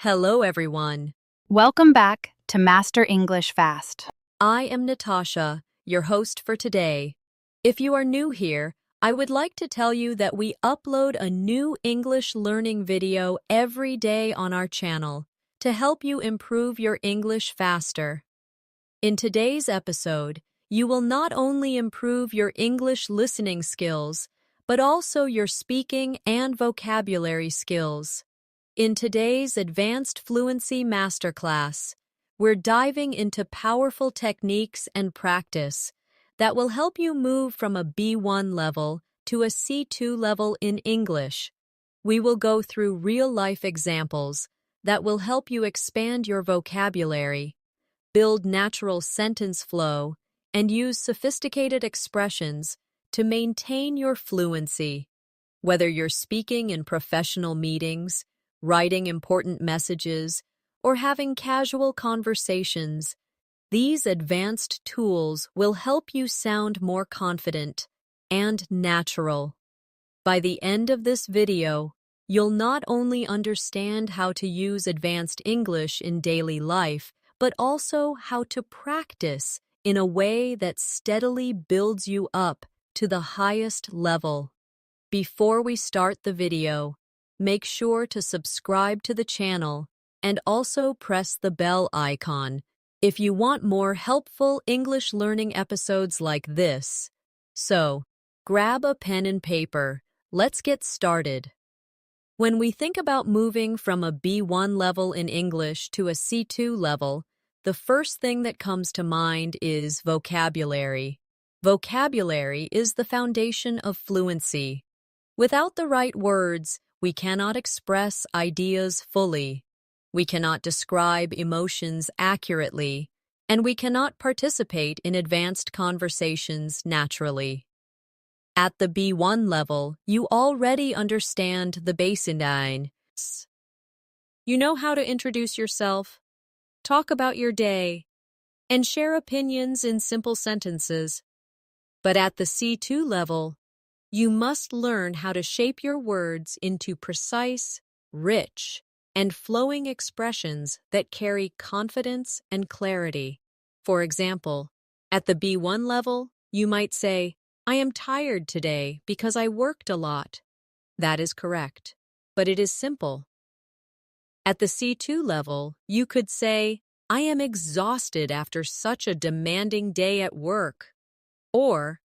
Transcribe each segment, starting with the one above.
Hello, everyone. Welcome back to Master English Fast. I am Natasha, your host for today. If you are new here, I would like to tell you that we upload a new English learning video every day on our channel to help you improve your English faster. In today's episode, you will not only improve your English listening skills, but also your speaking and vocabulary skills. In today's Advanced Fluency Masterclass, we're diving into powerful techniques and practice that will help you move from a B1 level to a C2 level in English. We will go through real-life examples that will help you expand your vocabulary, build natural sentence flow, and use sophisticated expressions to maintain your fluency. Whether you're speaking in professional meetings, writing important messages, or having casual conversations, these advanced tools will help you sound more confident and natural. By the end of this video, you'll not only understand how to use advanced English in daily life, but also how to practice in a way that steadily builds you up to the highest level. Before we start the video, make sure to subscribe to the channel and also press the bell icon if you want more helpful English learning episodes like this. So, grab a pen and paper. Let's get started. When we think about moving from a B1 level in English to a C2 level, the first thing that comes to mind is vocabulary. Vocabulary is the foundation of fluency. Without the right words, we cannot express ideas fully. We cannot describe emotions accurately, and we cannot participate in advanced conversations naturally. At the B1 level, you already understand the basics. You know how to introduce yourself, talk about your day, and share opinions in simple sentences. But at the C2 level, you must learn how to shape your words into precise, rich, and flowing expressions that carry confidence and clarity. For example, at the B1 level, you might say, "I am tired today because I worked a lot." That is correct, but it is simple. At the C2 level, you could say, "I am exhausted after such a demanding day at work," or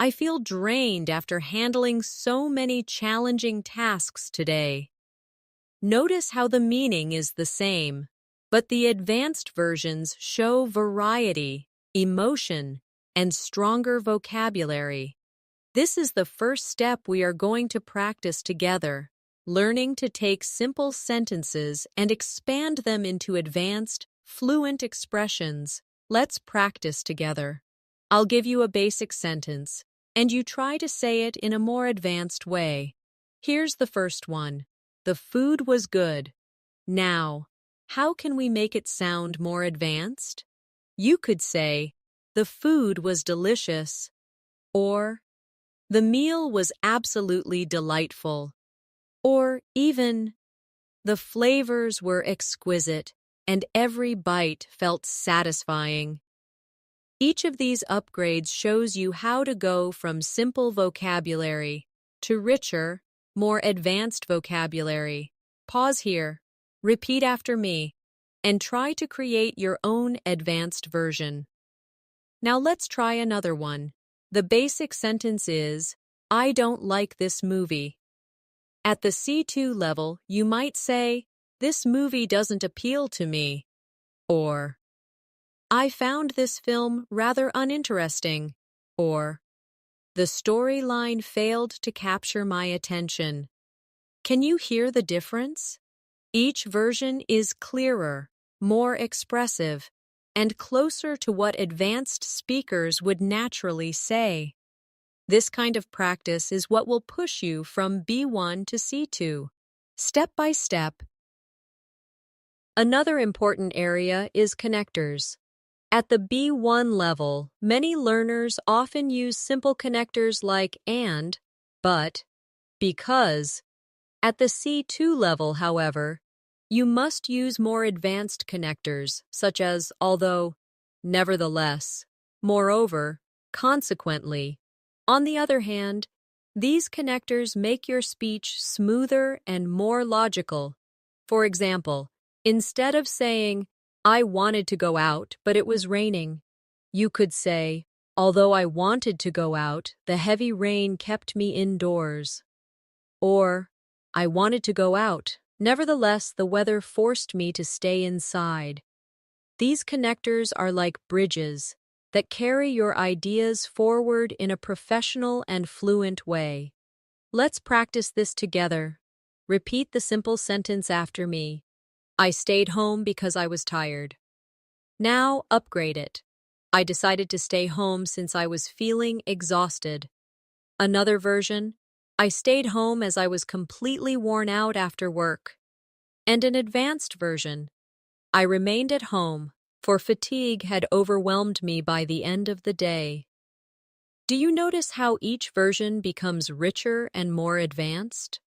"I feel drained after handling so many challenging tasks today." Notice how the meaning is the same, but the advanced versions show variety, emotion, and stronger vocabulary. This is the first step we are going to practice together, learning to take simple sentences and expand them into advanced, fluent expressions. Let's practice together. I'll give you a basic sentence, and you try to say it in a more advanced way. Here's the first one. The food was good. Now, how can we make it sound more advanced? You could say, "The food was delicious," or "The meal was absolutely delightful," or even, "The flavors were exquisite, and every bite felt satisfying." Each of these upgrades shows you how to go from simple vocabulary to richer, more advanced vocabulary. Pause here, repeat after me, and try to create your own advanced version. Now let's try another one. The basic sentence is, "I don't like this movie." At the C2 level, you might say, "This movie doesn't appeal to me," or "I found this film rather uninteresting," or "The storyline failed to capture my attention." Can you hear the difference? Each version is clearer, more expressive, and closer to what advanced speakers would naturally say. This kind of practice is what will push you from B1 to C2, step by step. Another important area is connectors. At the B1 level, many learners often use simple connectors like and, but, because. At the C2 level, however, You must use more advanced connectors, such as although, nevertheless, moreover, consequently. On the other hand, these connectors make your speech smoother and more logical. For example, instead of saying, I wanted to go out, but it was raining, you could say, although I wanted to go out, the heavy rain kept me indoors. Or, I wanted to go out, nevertheless, the weather forced me to stay inside. These connectors are like bridges that carry your ideas forward in a professional and fluent way. Let's practice this together. Repeat the simple sentence after me. I stayed home because I was tired. Now upgrade it. I decided to stay home since I was feeling exhausted. Another version, I stayed home as I was completely worn out after work. And an advanced version, I remained at home, for fatigue had overwhelmed me by the end of the day. Do you notice how each version becomes richer and more advanced?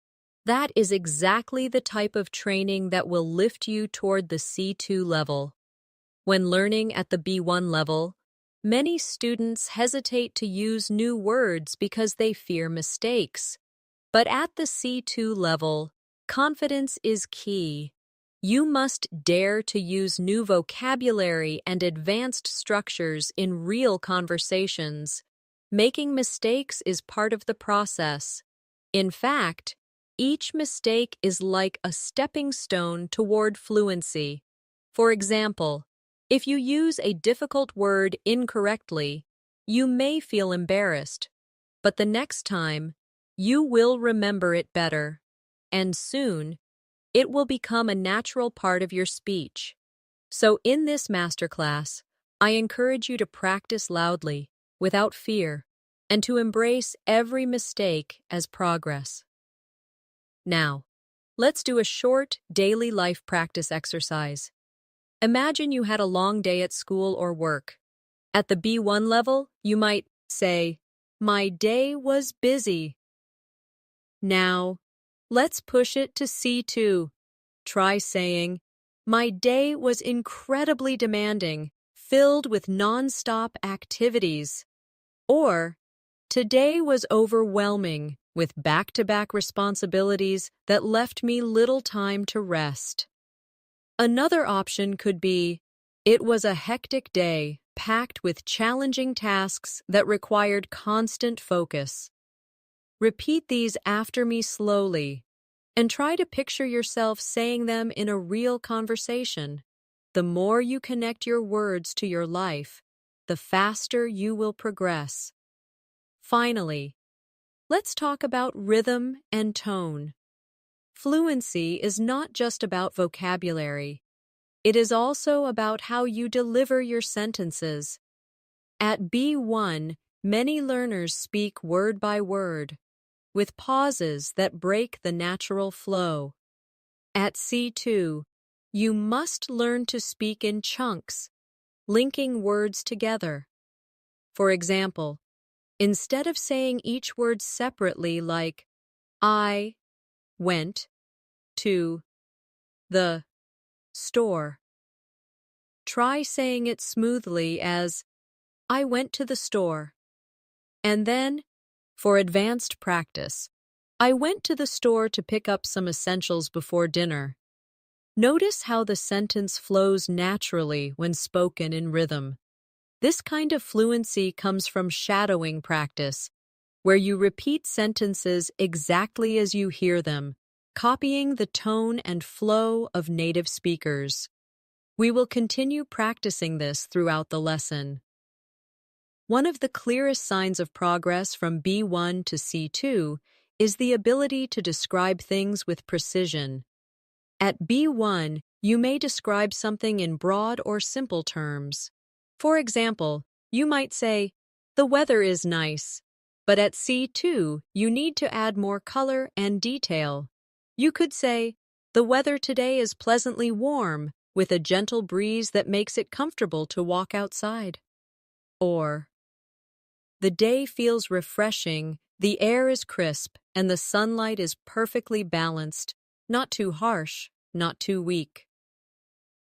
That is exactly the type of training that will lift you toward the C2 level. When learning at the B1 level, many students hesitate to use new words because they fear mistakes. But at the C2 level, confidence is key. You must dare to use new vocabulary and advanced structures in real conversations. Making mistakes is part of the process. In fact, each mistake is like a stepping stone toward fluency. For example, if you use a difficult word incorrectly, you may feel embarrassed, but the next time, you will remember it better, and soon, it will become a natural part of your speech. So in this masterclass, I encourage you to practice loudly, without fear, and to embrace every mistake as progress. Now, let's do a short, daily life practice exercise. Imagine you had a long day at school or work. At the B1 level, you might say, My day was busy. Now, let's push it to C2. Try saying, My day was incredibly demanding, filled with non-stop activities. Or, Today was overwhelming, with back-to-back responsibilities that left me little time to rest. Another option could be, It was a hectic day, packed with challenging tasks that required constant focus. Repeat these after me slowly, and try to picture yourself saying them in a real conversation. The more you connect your words to your life, the faster you will progress. Finally, let's talk about rhythm and tone. Fluency is not just about vocabulary. It is also about how you deliver your sentences. At B1, many learners speak word by word, with pauses that break the natural flow. At C2, you must learn to speak in chunks, linking words together. For example, instead of saying each word separately like, I went to the store, try saying it smoothly as, I went to the store. And then, for advanced practice, I went to the store to pick up some essentials before dinner. Notice how the sentence flows naturally when spoken in rhythm. This kind of fluency comes from shadowing practice, where you repeat sentences exactly as you hear them, copying the tone and flow of native speakers. We will continue practicing this throughout the lesson. One of the clearest signs of progress from B1 to C2 is the ability to describe things with precision. At B1, you may describe something in broad or simple terms. For example, you might say, the weather is nice, but at C2, you need to add more color and detail. You could say, the weather today is pleasantly warm, with a gentle breeze that makes it comfortable to walk outside. Or, the day feels refreshing, the air is crisp, and the sunlight is perfectly balanced, not too harsh, not too weak.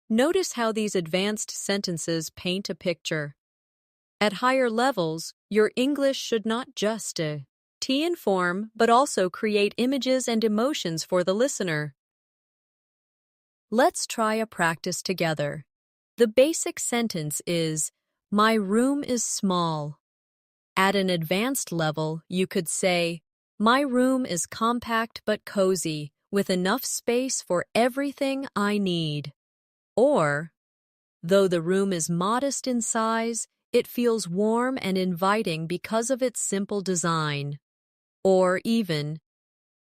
Notice how these advanced sentences paint a picture. At higher levels, your English should not just inform, but also create images and emotions for the listener. Let's try a practice together. The basic sentence is, "My room is small." At an advanced level, you could say, "My room is compact but cozy, with enough space for everything I need." Or, "Though the room is modest in size, it feels warm and inviting because of its simple design." Or even,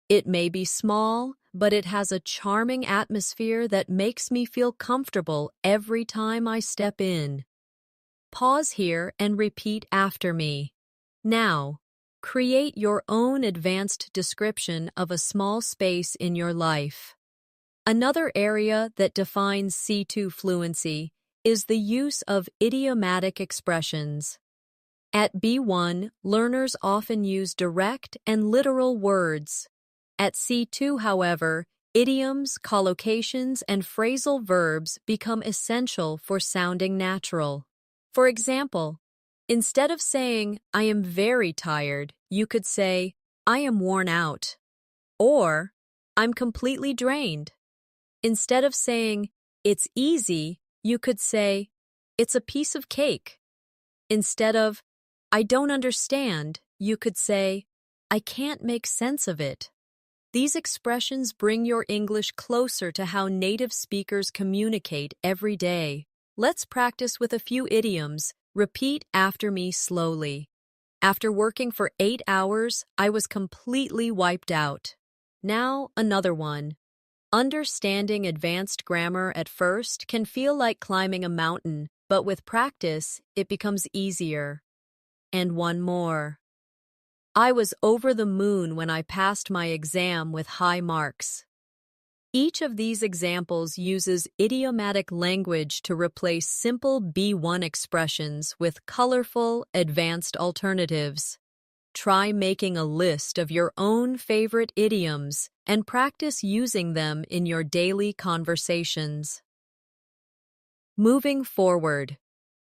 "It may be small, but it has a charming atmosphere that makes me feel comfortable every time I step in." Pause here and repeat after me. Now, create your own advanced description of a small space in your life. Another area that defines C2 fluency is the use of idiomatic expressions. At B1, learners often use direct and literal words. At C2, however, idioms, collocations, and phrasal verbs become essential for sounding natural. For example, instead of saying, "I am very tired," you could say, "I am worn out." Or, "I'm completely drained." Instead of saying, "It's easy," you could say, "It's a piece of cake." Instead of, "I don't understand," you could say, "I can't make sense of it." These expressions bring your English closer to how native speakers communicate every day. Let's practice with a few idioms. Repeat after me slowly. "After working for 8 hours, I was completely wiped out." Now, another one. "Understanding advanced grammar at first can feel like climbing a mountain, but with practice, it becomes easier." And one more. "I was over the moon when I passed my exam with high marks." Each of these examples uses idiomatic language to replace simple B1 expressions with colorful, advanced alternatives. Try making a list of your own favorite idioms and practice using them in your daily conversations. Moving forward,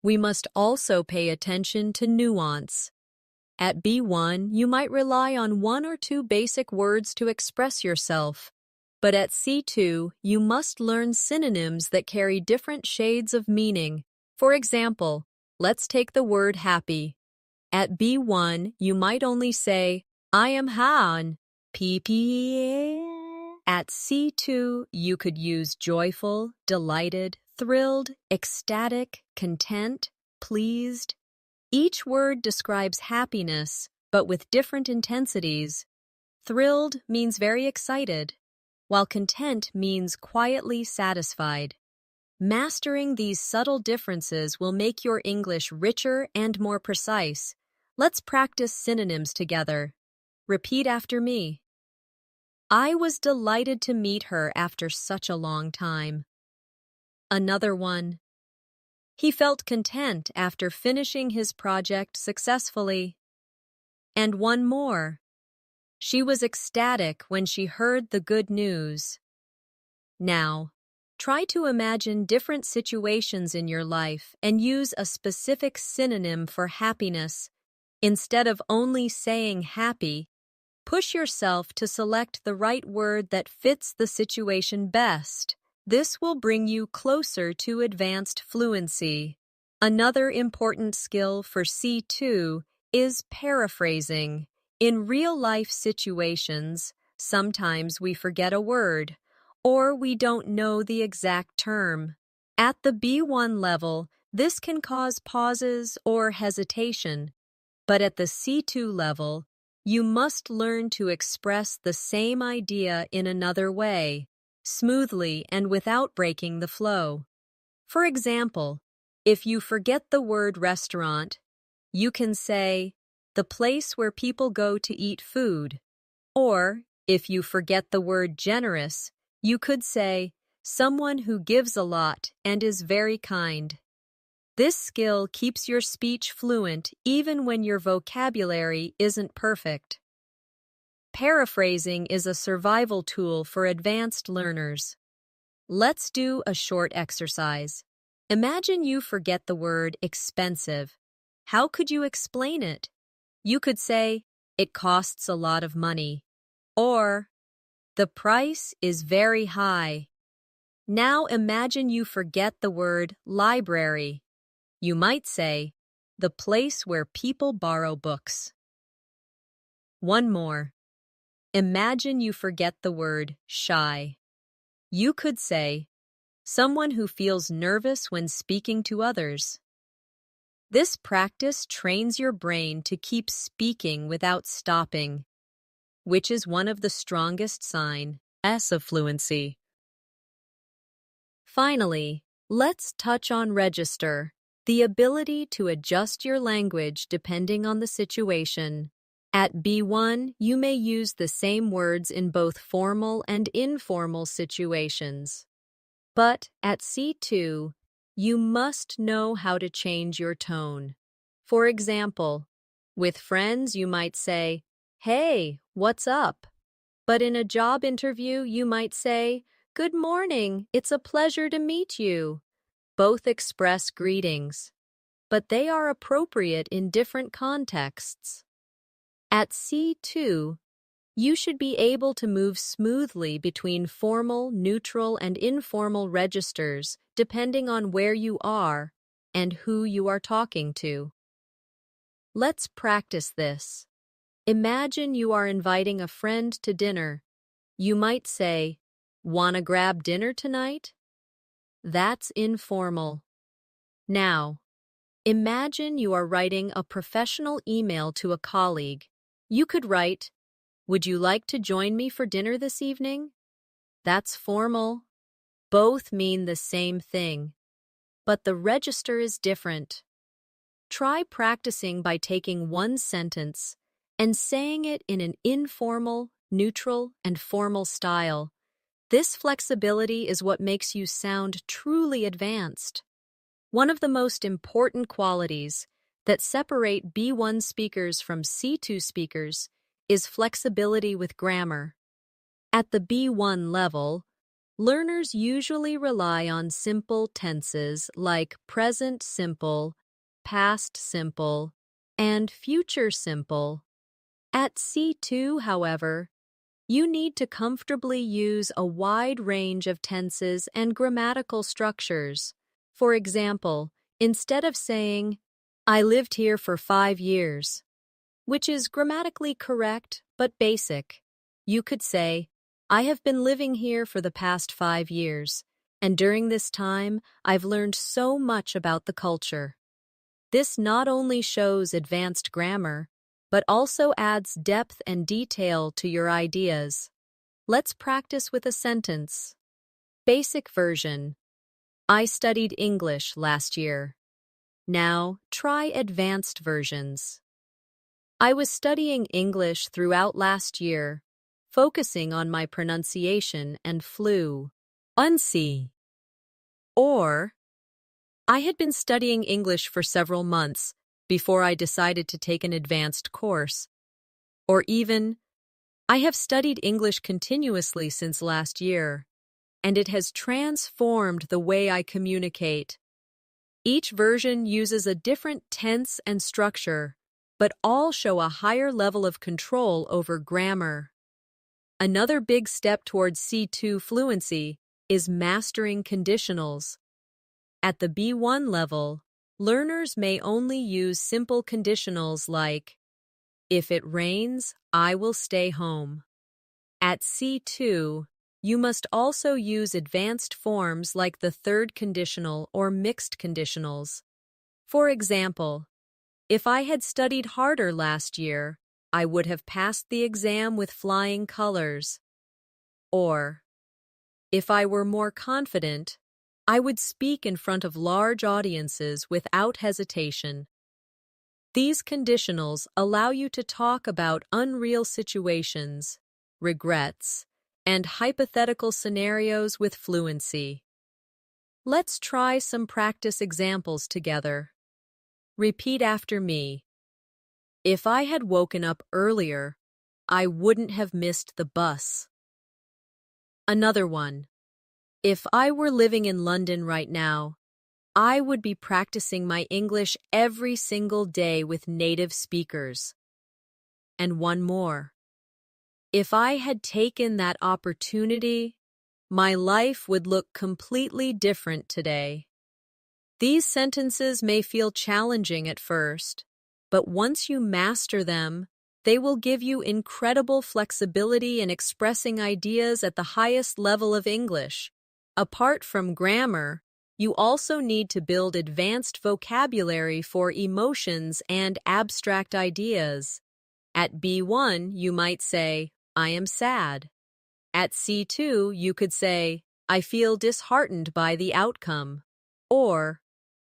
we must also pay attention to nuance. At B1, you might rely on 1 or 2 basic words to express yourself. But at C2, you must learn synonyms that carry different shades of meaning. For example, let's take the word happy. At B1, you might only say, "I am han." At C2, you could use joyful, delighted, thrilled, ecstatic, content, pleased. Each word describes happiness, but with different intensities. Thrilled means very excited, while content means quietly satisfied. Mastering these subtle differences will make your English richer and more precise. Let's practice synonyms together. Repeat after me. "I was delighted to meet her after such a long time." Another one. "He felt content after finishing his project successfully." And one more. "She was ecstatic when she heard the good news." Now, try to imagine different situations in your life and use a specific synonym for happiness. Instead of only saying happy, push yourself to select the right word that fits the situation best. This will bring you closer to advanced fluency. Another important skill for C2 is paraphrasing. In real-life situations, sometimes we forget a word, or we don't know the exact term. At the B1 level, this can cause pauses or hesitation. But at the C2 level, you must learn to express the same idea in another way, smoothly and without breaking the flow. For example, if you forget the word restaurant, you can say, "the place where people go to eat food." Or, if you forget the word generous, you could say, "someone who gives a lot and is very kind." This skill keeps your speech fluent even when your vocabulary isn't perfect. Paraphrasing is a survival tool for advanced learners. Let's do a short exercise. Imagine you forget the word expensive. How could you explain it? You could say, it costs a lot of money, or the price is very high. Now imagine you forget the word library. You might say, the place where people borrow books. One more. Imagine you forget the word shy. You could say, someone who feels nervous when speaking to others. This practice trains your brain to keep speaking without stopping, which is one of the strongest signs of fluency. Finally, let's touch on register, the ability to adjust your language depending on the situation. At B1, you may use the same words in both formal and informal situations. But at C2, you must know how to change your tone. For example, with friends you might say, "Hey, what's up?" But in a job interview you might say, "Good morning, it's a pleasure to meet you." Both express greetings, but they are appropriate in different contexts. At C2, you should be able to move smoothly between formal, neutral, and informal registers depending on where you are and who you are talking to. Let's practice this. Imagine you are inviting a friend to dinner. You might say, "Wanna grab dinner tonight?" That's informal. Now, imagine you are writing a professional email to a colleague. You could write, "Would you like to join me for dinner this evening?" That's formal. Both mean the same thing, but the register is different. Try practicing by taking one sentence and saying it in an informal, neutral, and formal style. This flexibility is what makes you sound truly advanced. One of the most important qualities that separate B1 speakers from C2 speakers is flexibility with grammar. At the B1 level, learners usually rely on simple tenses like present simple, past simple, and future simple. At C2, however, you need to comfortably use a wide range of tenses and grammatical structures. For example, instead of saying, "I lived here for 5 years," which is grammatically correct but basic, you could say, "I have been living here for the past 5 years, and during this time, I've learned so much about the culture." This not only shows advanced grammar, but also adds depth and detail to your ideas. Let's practice with a sentence. Basic version. I studied English last year. Now, try advanced versions. I was studying English throughout last year, focusing on my pronunciation and fluency. Or, I had been studying English for several months before I decided to take an advanced course. Or even, I have studied English continuously since last year, and it has transformed the way I communicate. Each version uses a different tense and structure, but all show a higher level of control over grammar. Another big step towards C2 fluency is mastering conditionals. At the B1 level, learners may only use simple conditionals like, "If it rains, I will stay home." At C2, you must also use advanced forms like the third conditional or mixed conditionals. For example, if I had studied harder last year, I would have passed the exam with flying colors. Or, if I were more confident, I would speak in front of large audiences without hesitation. These conditionals allow you to talk about unreal situations, regrets, and hypothetical scenarios with fluency. Let's try some practice examples together. Repeat after me. If I had woken up earlier, I wouldn't have missed the bus. Another one. If I were living in London right now, I would be practicing my English every single day with native speakers. And one more. If I had taken that opportunity, my life would look completely different today. These sentences may feel challenging at first, but once you master them, they will give you incredible flexibility in expressing ideas at the highest level of English. Apart from grammar, you also need to build advanced vocabulary for emotions and abstract ideas. At B1, you might say, I am sad. At C2, you could say, I feel disheartened by the outcome. Or,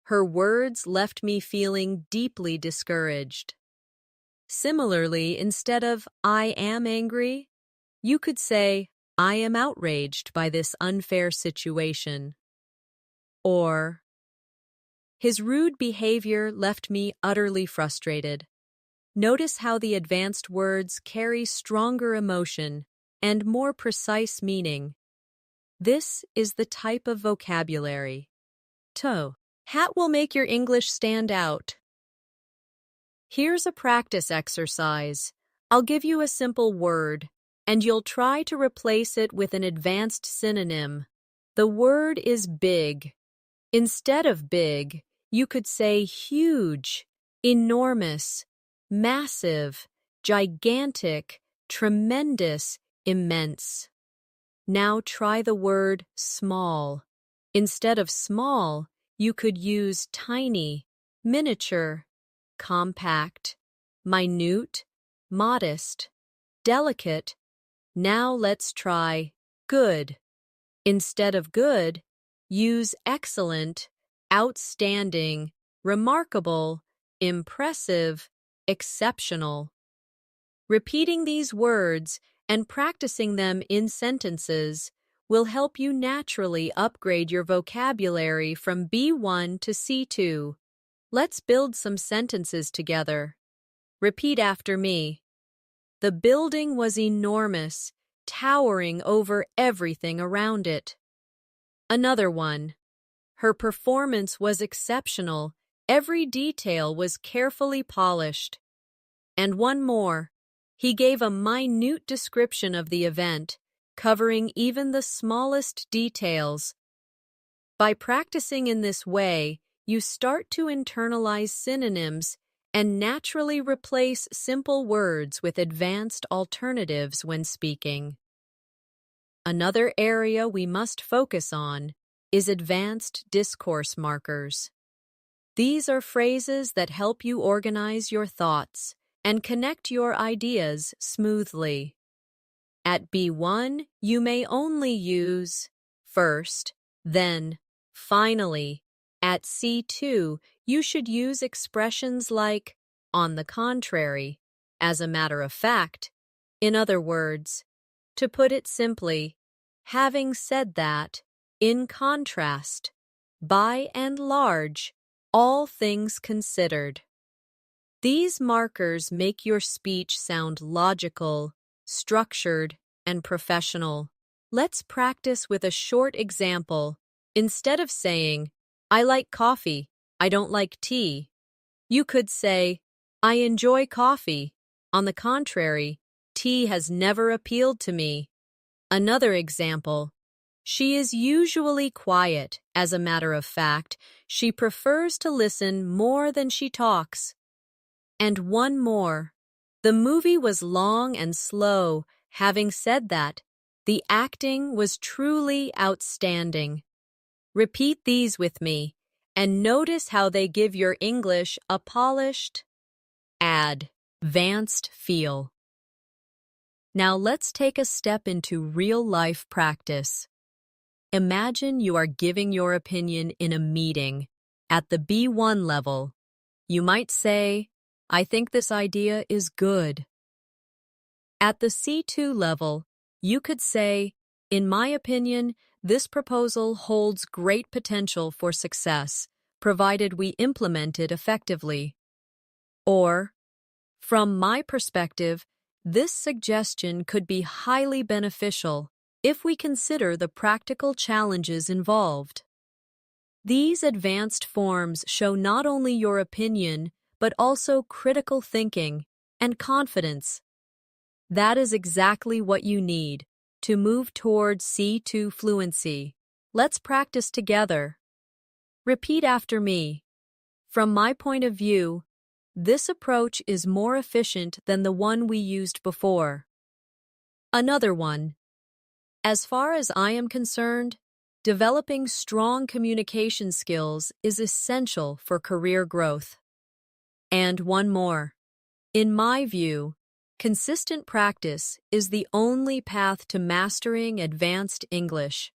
her words left me feeling deeply discouraged. Similarly, instead of I am angry, you could say, I am outraged by this unfair situation. Or, his rude behavior left me utterly frustrated. Notice how the advanced words carry stronger emotion and more precise meaning. This is the type of vocabulary. Toe. Hat will make your English stand out. Here's a practice exercise. I'll give you a simple word, and you'll try to replace it with an advanced synonym. The word is big. Instead of big, you could say huge, enormous, massive, gigantic, tremendous, immense. Now try the word small. Instead of small, you could use tiny, miniature, compact, minute, modest, delicate. Now let's try good. Instead of good, use excellent, outstanding, remarkable, impressive, exceptional. Repeating these words and practicing them in sentences will help you naturally upgrade your vocabulary from B1 to C2. Let's build some sentences together. Repeat after me. The building was enormous, towering over everything around it. Another one. Her performance was exceptional. Every detail was carefully polished. And one more. He gave a minute description of the event, covering even the smallest details. By practicing in this way, you start to internalize synonyms and naturally replace simple words with advanced alternatives when speaking. Another area we must focus on is advanced discourse markers. These are phrases that help you organize your thoughts and connect your ideas smoothly. At B1, you may only use first, then, finally. At C2, you should use expressions like on the contrary, as a matter of fact. In other words, to put it simply, having said that, in contrast, by and large, all things considered. These markers make your speech sound logical, structured, and professional. Let's practice with a short example. Instead of saying, I like coffee, I don't like tea, you could say, I enjoy coffee. On the contrary, tea has never appealed to me. Another example. She is usually quiet. As a matter of fact, she prefers to listen more than she talks. And one more. The movie was long and slow. Having said that, the acting was truly outstanding. Repeat these with me, and notice how they give your English a polished, advanced feel. Now let's take a step into real-life practice. Imagine you are giving your opinion in a meeting. At the B1 level, you might say, I think this idea is good. At the C2 level, you could say, in my opinion, this proposal holds great potential for success, provided we implement it effectively. Or, from my perspective, this suggestion could be highly beneficial. if we consider the practical challenges involved. These advanced forms show not only your opinion, but also critical thinking and confidence. That is exactly what you need to move towards C2 fluency. Let's practice together. Repeat after me. From my point of view, this approach is more efficient than the one we used before. Another one. As far as I am concerned, developing strong communication skills is essential for career growth. And one more. In my view, consistent practice is the only path to mastering advanced English.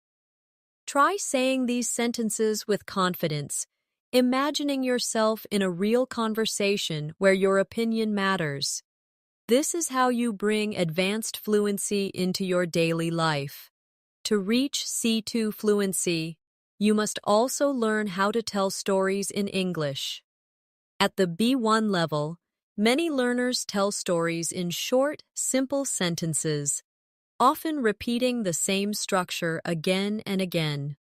Try saying these sentences with confidence, imagining yourself in a real conversation where your opinion matters. This is how you bring advanced fluency into your daily life. To reach C2 fluency, you must also learn how to tell stories in English. At the B1 level, many learners tell stories in short, simple sentences, often repeating the same structure again and again.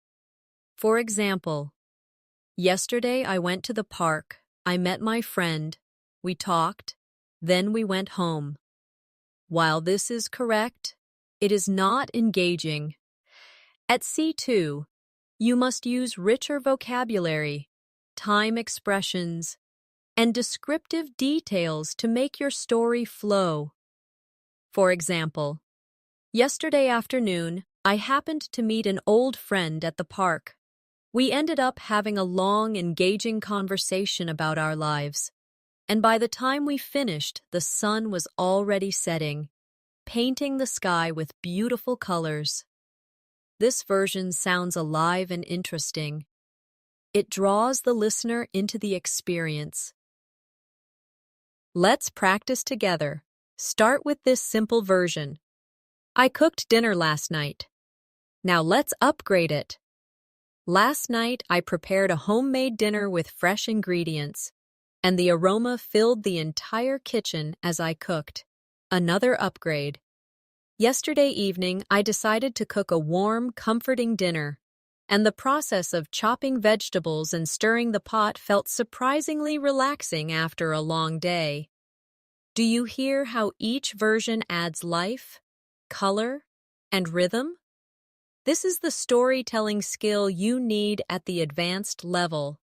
For example, yesterday I went to the park, I met my friend, we talked, then we went home. While this is correct, it is not engaging. At C2, you must use richer vocabulary, time expressions, and descriptive details to make your story flow. For example, yesterday afternoon, I happened to meet an old friend at the park. We ended up having a long, engaging conversation about our lives, and by the time we finished, the sun was already setting, painting the sky with beautiful colors. This version sounds alive and interesting. It draws the listener into the experience. Let's practice together. Start with this simple version. I cooked dinner last night. Now let's upgrade it. Last night I prepared a homemade dinner with fresh ingredients, and the aroma filled the entire kitchen as I cooked. Another upgrade. Yesterday evening I decided to cook a warm, comforting dinner, and the process of chopping vegetables and stirring the pot felt surprisingly relaxing after a long day. Do you hear how each version adds life, color, and rhythm? This is the storytelling skill you need at the advanced level.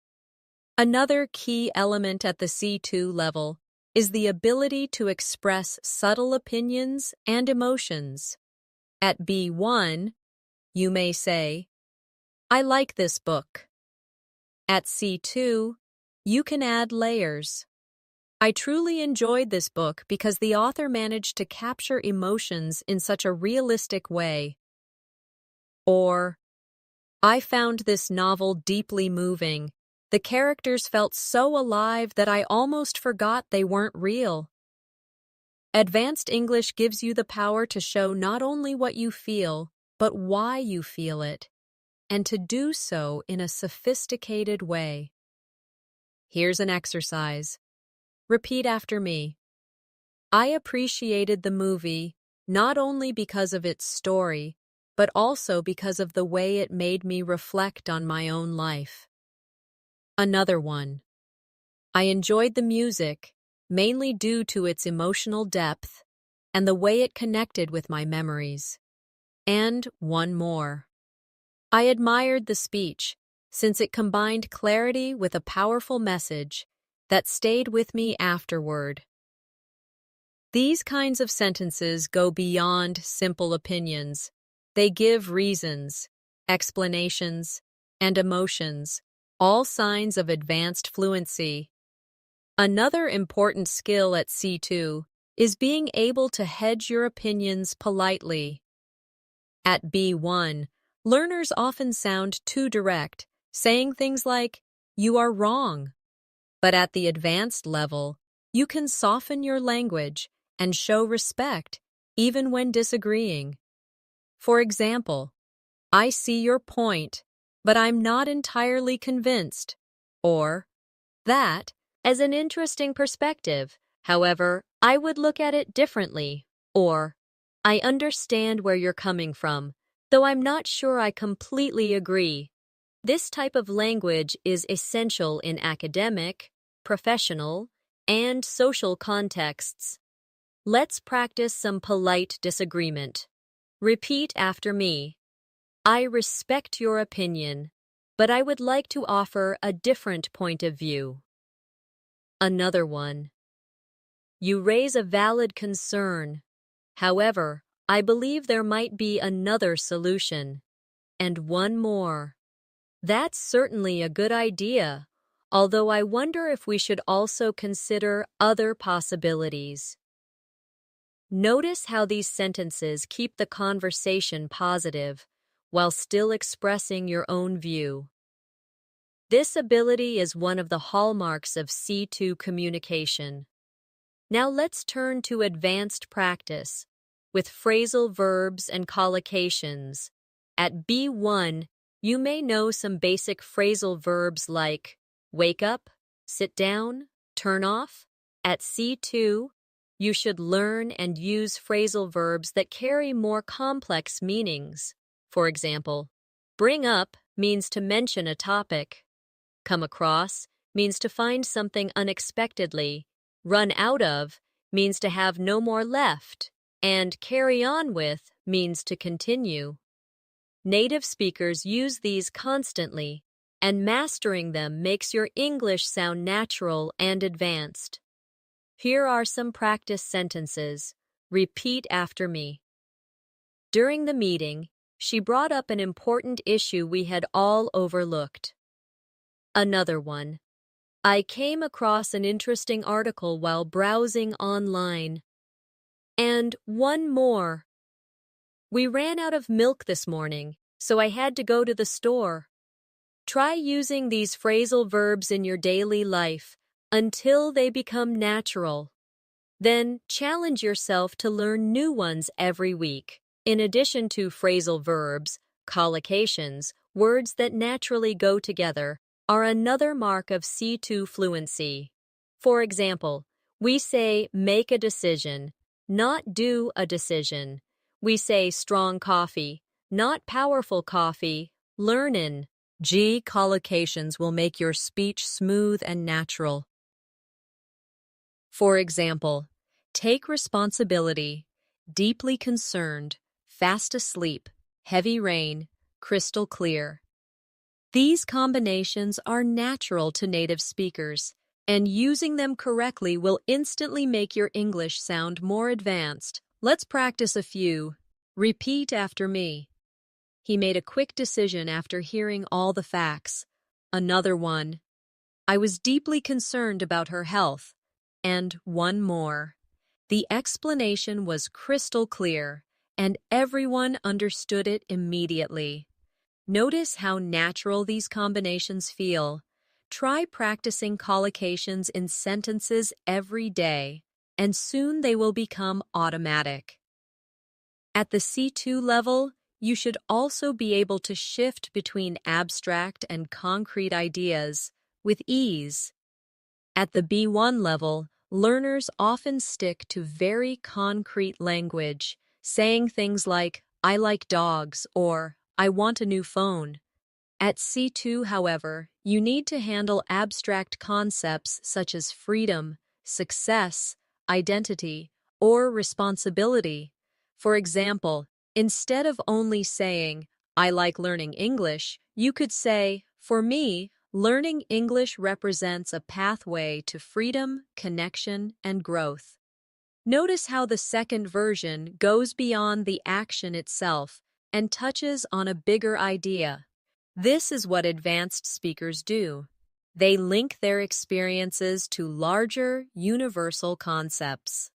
Another key element at the C2 level is the ability to express subtle opinions and emotions. At B1, you may say, I like this book. At C2, you can add layers. I truly enjoyed this book because the author managed to capture emotions in such a realistic way. Or, I found this novel deeply moving. The characters felt so alive that I almost forgot they weren't real. Advanced English gives you the power to show not only what you feel, but why you feel it, and to do so in a sophisticated way. Here's an exercise. Repeat after me. I appreciated the movie not only because of its story, but also because of the way it made me reflect on my own life. Another one. I enjoyed the music, mainly due to its emotional depth and the way it connected with my memories. And one more. I admired the speech, since it combined clarity with a powerful message that stayed with me afterward. These kinds of sentences go beyond simple opinions. They give reasons, explanations, and emotions, all signs of advanced fluency. Another important skill at C2 is being able to hedge your opinions politely. At B1, learners often sound too direct, saying things like, "You are wrong." But at the advanced level, you can soften your language and show respect, even when disagreeing. For example, I see your point, but I'm not entirely convinced. Or, that is an interesting perspective. However, I would look at it differently. Or, I understand where you're coming from, though I'm not sure I completely agree. This type of language is essential in academic, professional, and social contexts. Let's practice some polite disagreement. Repeat after me. I respect your opinion, but I would like to offer a different point of view. Another one. You raise a valid concern. However, I believe there might be another solution. And one more. That's certainly a good idea, although I wonder if we should also consider other possibilities. Notice how these sentences keep the conversation positive while still expressing your own view. This ability is one of the hallmarks of C2 communication. Now let's turn to advanced practice with phrasal verbs and collocations. At B1, you may know some basic phrasal verbs like wake up, sit down, turn off. At C2, you should learn and use phrasal verbs that carry more complex meanings. For example, bring up means to mention a topic. Come across means to find something unexpectedly. Run out of means to have no more left. And carry on with means to continue. Native speakers use these constantly, and mastering them makes your English sound natural and advanced. Here are some practice sentences. Repeat after me. During the meeting, she brought up an important issue we had all overlooked. Another one. I came across an interesting article while browsing online. And one more. We ran out of milk this morning, so I had to go to the store. Try using these phrasal verbs in your daily life until they become natural. Then challenge yourself to learn new ones every week. In addition to phrasal verbs, collocations, words that naturally go together, are another mark of C2 fluency. For example, we say make a decision, not do a decision. We say strong coffee, not powerful coffee, learnin'. G collocations will make your speech smooth and natural. For example, take responsibility, deeply concerned, fast asleep, heavy rain, crystal clear. These combinations are natural to native speakers, and using them correctly will instantly make your English sound more advanced. Let's practice a few. Repeat after me. He made a quick decision after hearing all the facts. Another one. I was deeply concerned about her health. And one more. The explanation was crystal clear, and everyone understood it immediately. Notice how natural these combinations feel. Try practicing collocations in sentences every day, and soon they will become automatic. At the C2 level, you should also be able to shift between abstract and concrete ideas with ease. At the B1 level, learners often stick to very concrete language, saying things like, I like dogs, or I want a new phone. At C2, however, you need to handle abstract concepts such as freedom, success, identity, or responsibility. For example, instead of only saying, I like learning English, you could say, for me, learning English represents a pathway to freedom, connection, and growth. Notice how the second version goes beyond the action itself and touches on a bigger idea. This is what advanced speakers do. They link their experiences to larger, universal concepts.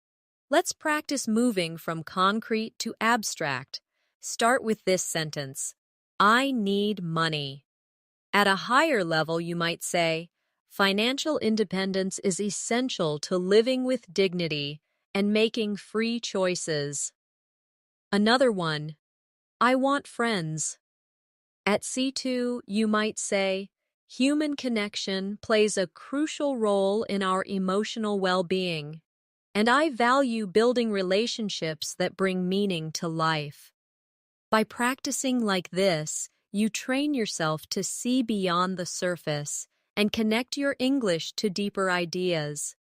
Let's practice moving from concrete to abstract. Start with this sentence. I need money. At a higher level, you might say, financial independence is essential to living with dignity and making free choices. Another one, I want friends. At C2, you might say, human connection plays a crucial role in our emotional well-being, and I value building relationships that bring meaning to life. By practicing like this, you train yourself to see beyond the surface and connect your English to deeper ideas.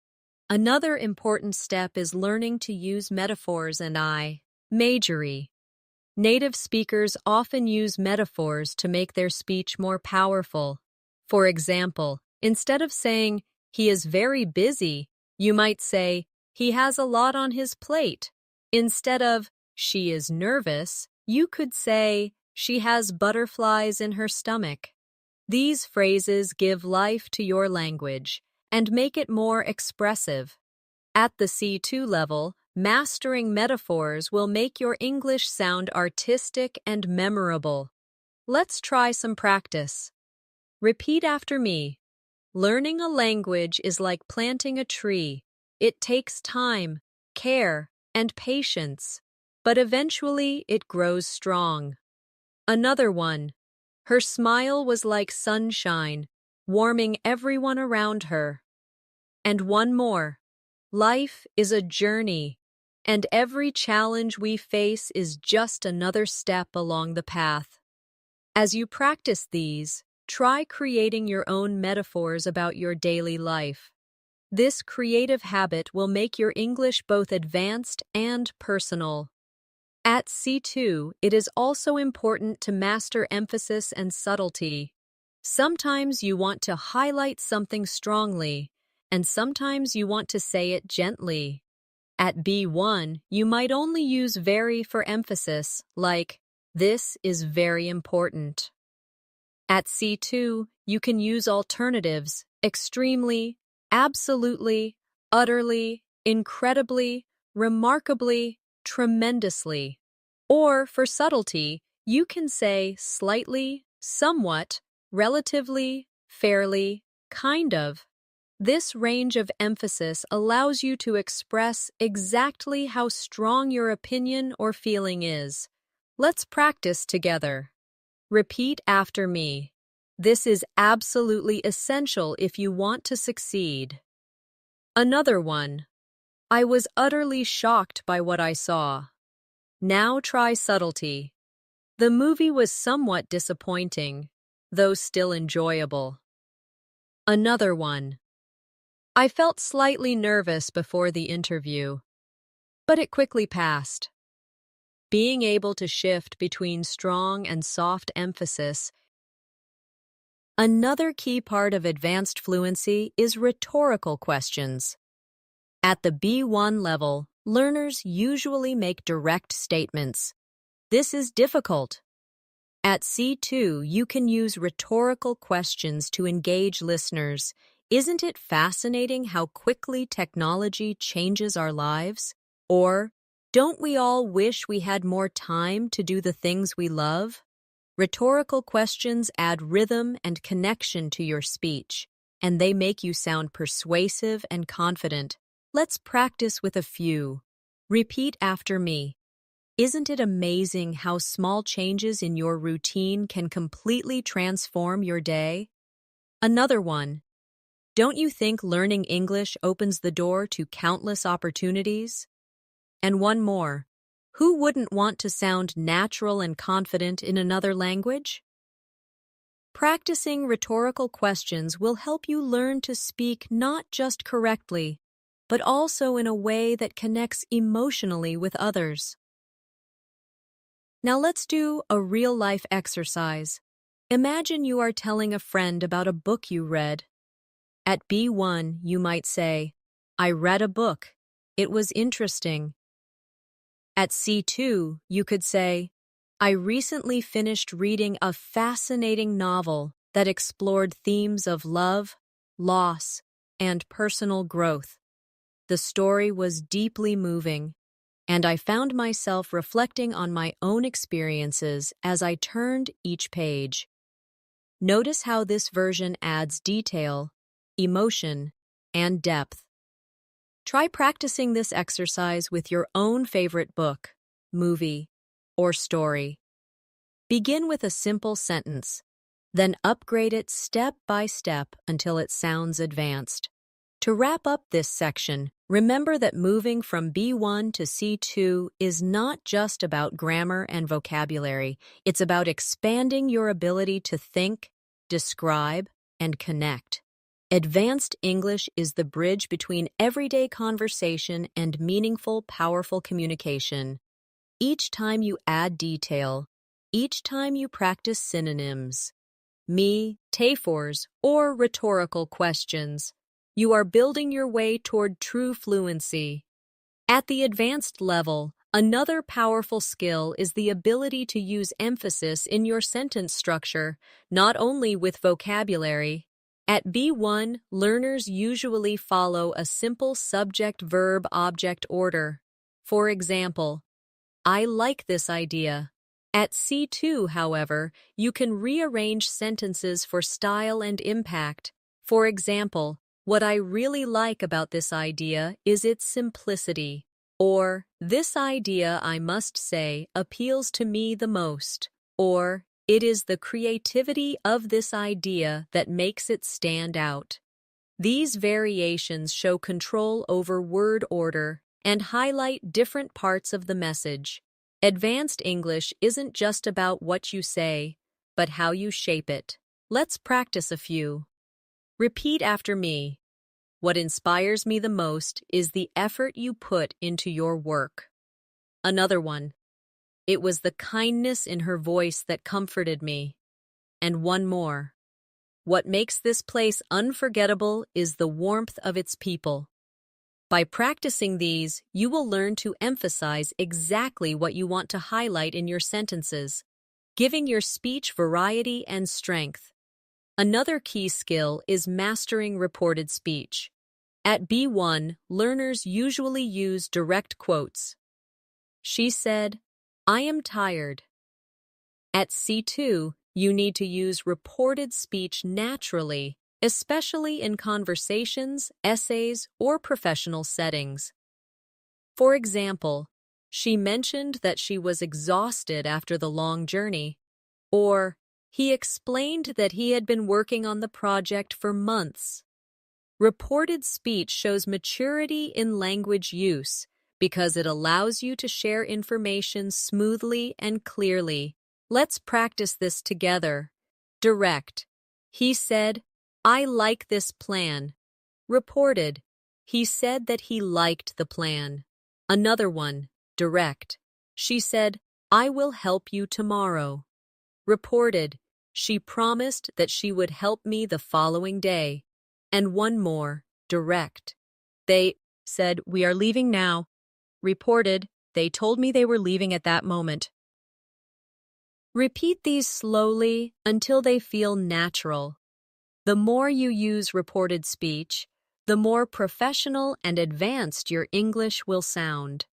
Another important step is learning to use metaphors and imagery. Native speakers often use metaphors to make their speech more powerful. For example, instead of saying, "He is very busy," you might say, "He has a lot on his plate." Instead of, "She is nervous," you could say, "She has butterflies in her stomach." These phrases give life to your language and make it more expressive. At the C2 level, mastering metaphors will make your English sound artistic and memorable. Let's try some practice. Repeat after me. Learning a language is like planting a tree. It takes time, care, and patience, but eventually it grows strong. Another one. Her smile was like sunshine, warming everyone around her. And one more. Life is a journey, and every challenge we face is just another step along the path. As you practice these, try creating your own metaphors about your daily life. This creative habit will make your English both advanced and personal. At C2, it is also important to master emphasis and subtlety. Sometimes you want to highlight something strongly, and sometimes you want to say it gently. At B1, you might only use very for emphasis, like, "This is very important." At C2, you can use alternatives, extremely, absolutely, utterly, incredibly, remarkably, tremendously. Or for subtlety, you can say slightly, somewhat, relatively, fairly, kind of. This range of emphasis allows you to express exactly how strong your opinion or feeling is. Let's practice together. Repeat after me. This is absolutely essential if you want to succeed. Another one. I was utterly shocked by what I saw. Now try subtlety. The movie was somewhat disappointing, though still enjoyable. Another one. I felt slightly nervous before the interview, but it quickly passed. Being able to shift between strong and soft emphasis. Another key part of advanced fluency is rhetorical questions. At the B1 level, learners usually make direct statements. This is difficult. At C2, you can use rhetorical questions to engage listeners. Isn't it fascinating how quickly technology changes our lives? Or, don't we all wish we had more time to do the things we love? Rhetorical questions add rhythm and connection to your speech, and they make you sound persuasive and confident. Let's practice with a few. Repeat after me. Isn't it amazing how small changes in your routine can completely transform your day? Another one. Don't you think learning English opens the door to countless opportunities? And one more. Who wouldn't want to sound natural and confident in another language? Practicing rhetorical questions will help you learn to speak not just correctly, but also in a way that connects emotionally with others. Now let's do a real-life exercise. Imagine you are telling a friend about a book you read. At B1, you might say, "I read a book. It was interesting." At C2, you could say, "I recently finished reading a fascinating novel that explored themes of love, loss, and personal growth. The story was deeply moving, and I found myself reflecting on my own experiences as I turned each page." Notice how this version adds detail, emotion, and depth. Try practicing this exercise with your own favorite book, movie, or story. Begin with a simple sentence, then upgrade it step by step until it sounds advanced. To wrap up this section, remember that moving from B1 to C2 is not just about grammar and vocabulary. It's about expanding your ability to think, describe, and connect. Advanced English is the bridge between everyday conversation and meaningful, powerful communication. Each time you add detail, each time you practice synonyms, metaphors, or rhetorical questions, you are building your way toward true fluency. At the advanced level, another powerful skill is the ability to use emphasis in your sentence structure, not only with vocabulary. At B1, learners usually follow a simple subject-verb-object order. For example, I like this idea. At C2, however, you can rearrange sentences for style and impact. For example, what I really like about this idea is its simplicity. Or, this idea, I must say, appeals to me the most. Or, it is the creativity of this idea that makes it stand out. These variations show control over word order and highlight different parts of the message. Advanced English isn't just about what you say, but how you shape it. Let's practice a few. Repeat after me. What inspires me the most is the effort you put into your work. Another one. It was the kindness in her voice that comforted me. And one more. What makes this place unforgettable is the warmth of its people. By practicing these, you will learn to emphasize exactly what you want to highlight in your sentences, giving your speech variety and strength. Another key skill is mastering reported speech. At B1, learners usually use direct quotes. She said, I am tired. At C2, you need to use reported speech naturally, especially in conversations, essays, or professional settings. For example, she mentioned that she was exhausted after the long journey, or he explained that he had been working on the project for months. Reported speech shows maturity in language use because it allows you to share information smoothly and clearly. Let's practice this together. Direct. He said, I like this plan. Reported. He said that he liked the plan. Another one. Direct. She said, I will help you tomorrow. Reported. She promised that she would help me the following day. And one more. Direct. They said, we are leaving now. Reported. They told me they were leaving at that moment. Repeat these slowly until they feel natural. The more you use reported speech, the more professional and advanced your English will sound.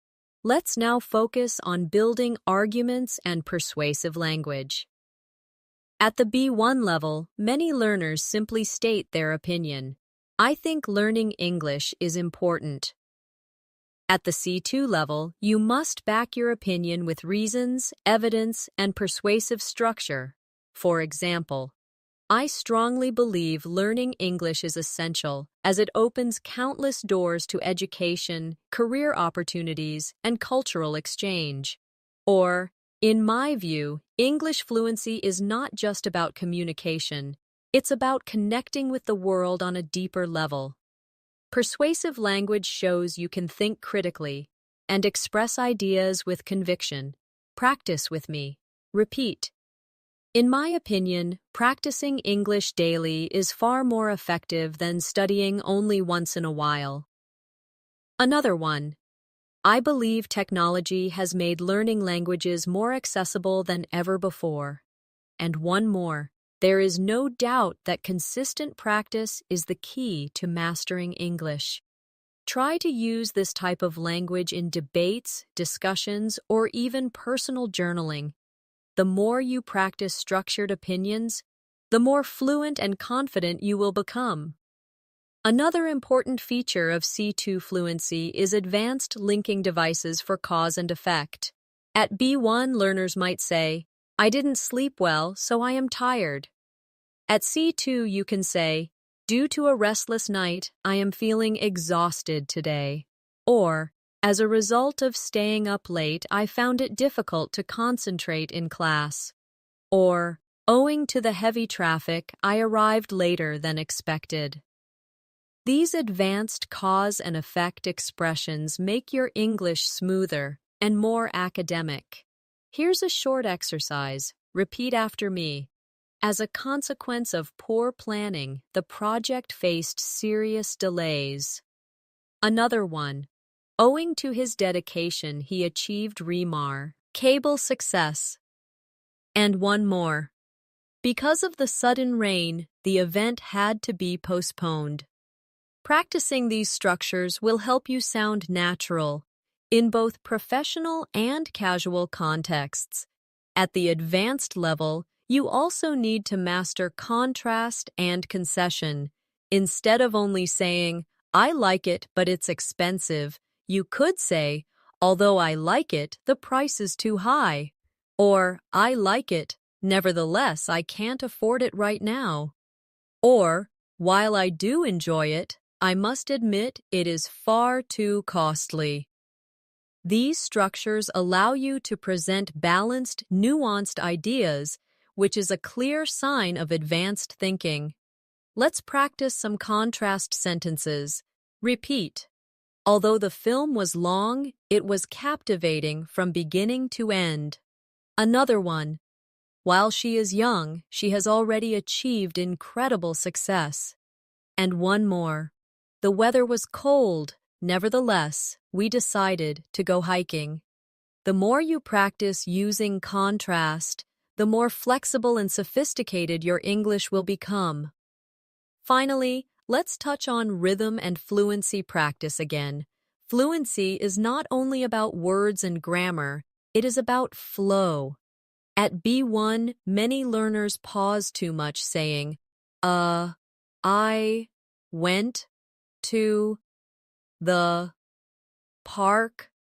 Let's now focus on building arguments and persuasive language. At the B1 level, many learners simply state their opinion. I think learning English is important. At the C2 level, you must back your opinion with reasons, evidence, and persuasive structure. For example, I strongly believe learning English is essential as it opens countless doors to education, career opportunities, and cultural exchange. Or, in my view, English fluency is not just about communication. It's about connecting with the world on a deeper level. Persuasive language shows you can think critically and express ideas with conviction. Practice with me. Repeat. In my opinion, practicing English daily is far more effective than studying only once in a while. Another one. I believe technology has made learning languages more accessible than ever before. And one more. There is no doubt that consistent practice is the key to mastering English. Try to use this type of language in debates, discussions, or even personal journaling. The more you practice structured opinions, the more fluent and confident you will become. Another important feature of C2 fluency is advanced linking devices for cause and effect. At B1, learners might say, I didn't sleep well, so I am tired. At C2, you can say, Due to a restless night, I am feeling exhausted today. Or, as a result of staying up late, I found it difficult to concentrate in class. Or, owing to the heavy traffic, I arrived later than expected. These advanced cause and effect expressions make your English smoother and more academic. Here's a short exercise. Repeat after me. As a consequence of poor planning, the project faced serious delays. Another one. Owing to his dedication, he achieved remarkable success. And one more. Because of the sudden rain, the event had to be postponed. Practicing these structures will help you sound natural in both professional and casual contexts. At the advanced level, you also need to master contrast and concession. Instead of only saying, "I like it, but it's expensive," you could say, "Although I like it, the price is too high." Or, "I like it, nevertheless, I can't afford it right now." Or, "While I do enjoy it, I must admit it is far too costly." These structures allow you to present balanced, nuanced ideas, which is a clear sign of advanced thinking. Let's practice some contrast sentences. Repeat. Although the film was long, it was captivating from beginning to end. Another one. While she is young, she has already achieved incredible success. And one more. The weather was cold. Nevertheless, we decided to go hiking. The more you practice using contrast, the more flexible and sophisticated your English will become. Finally, let's touch on rhythm and fluency practice again. Fluency is not only about words and grammar, it is about flow. At B1, many learners pause too much saying, I went to the park.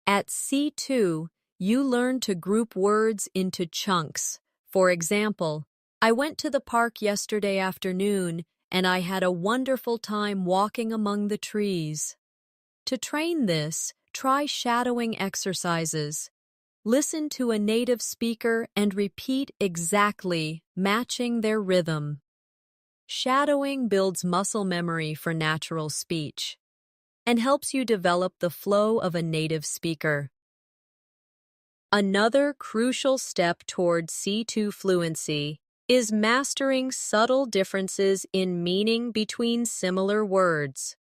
At C2, you learn to group words into chunks. For example, I went to the park yesterday afternoon and I had a wonderful time walking among the trees. To train this, try shadowing exercises. Listen to a native speaker and repeat exactly, matching their rhythm. Shadowing builds muscle memory for natural speech and helps you develop the flow of a native speaker. Another crucial step toward C2 fluency is mastering subtle differences in meaning between similar words.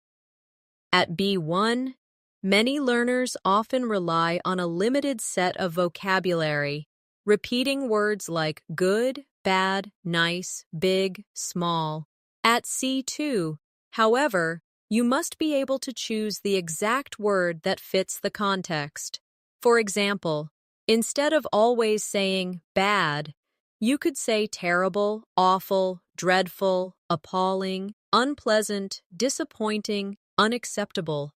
At B1, many learners often rely on a limited set of vocabulary, repeating words like good, bad, nice, big, small. At C2, however, you must be able to choose the exact word that fits the context. For example, instead of always saying bad, you could say terrible, awful, dreadful, appalling, unpleasant, disappointing, unacceptable.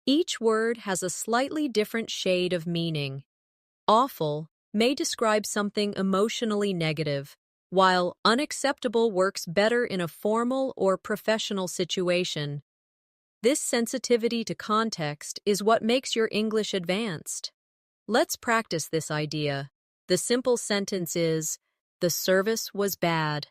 Each word has a slightly different shade of meaning. Awful may describe something emotionally negative, while unacceptable works better in a formal or professional situation. This sensitivity to context is what makes your English advanced. Let's practice this idea. The simple sentence is, "The service was bad."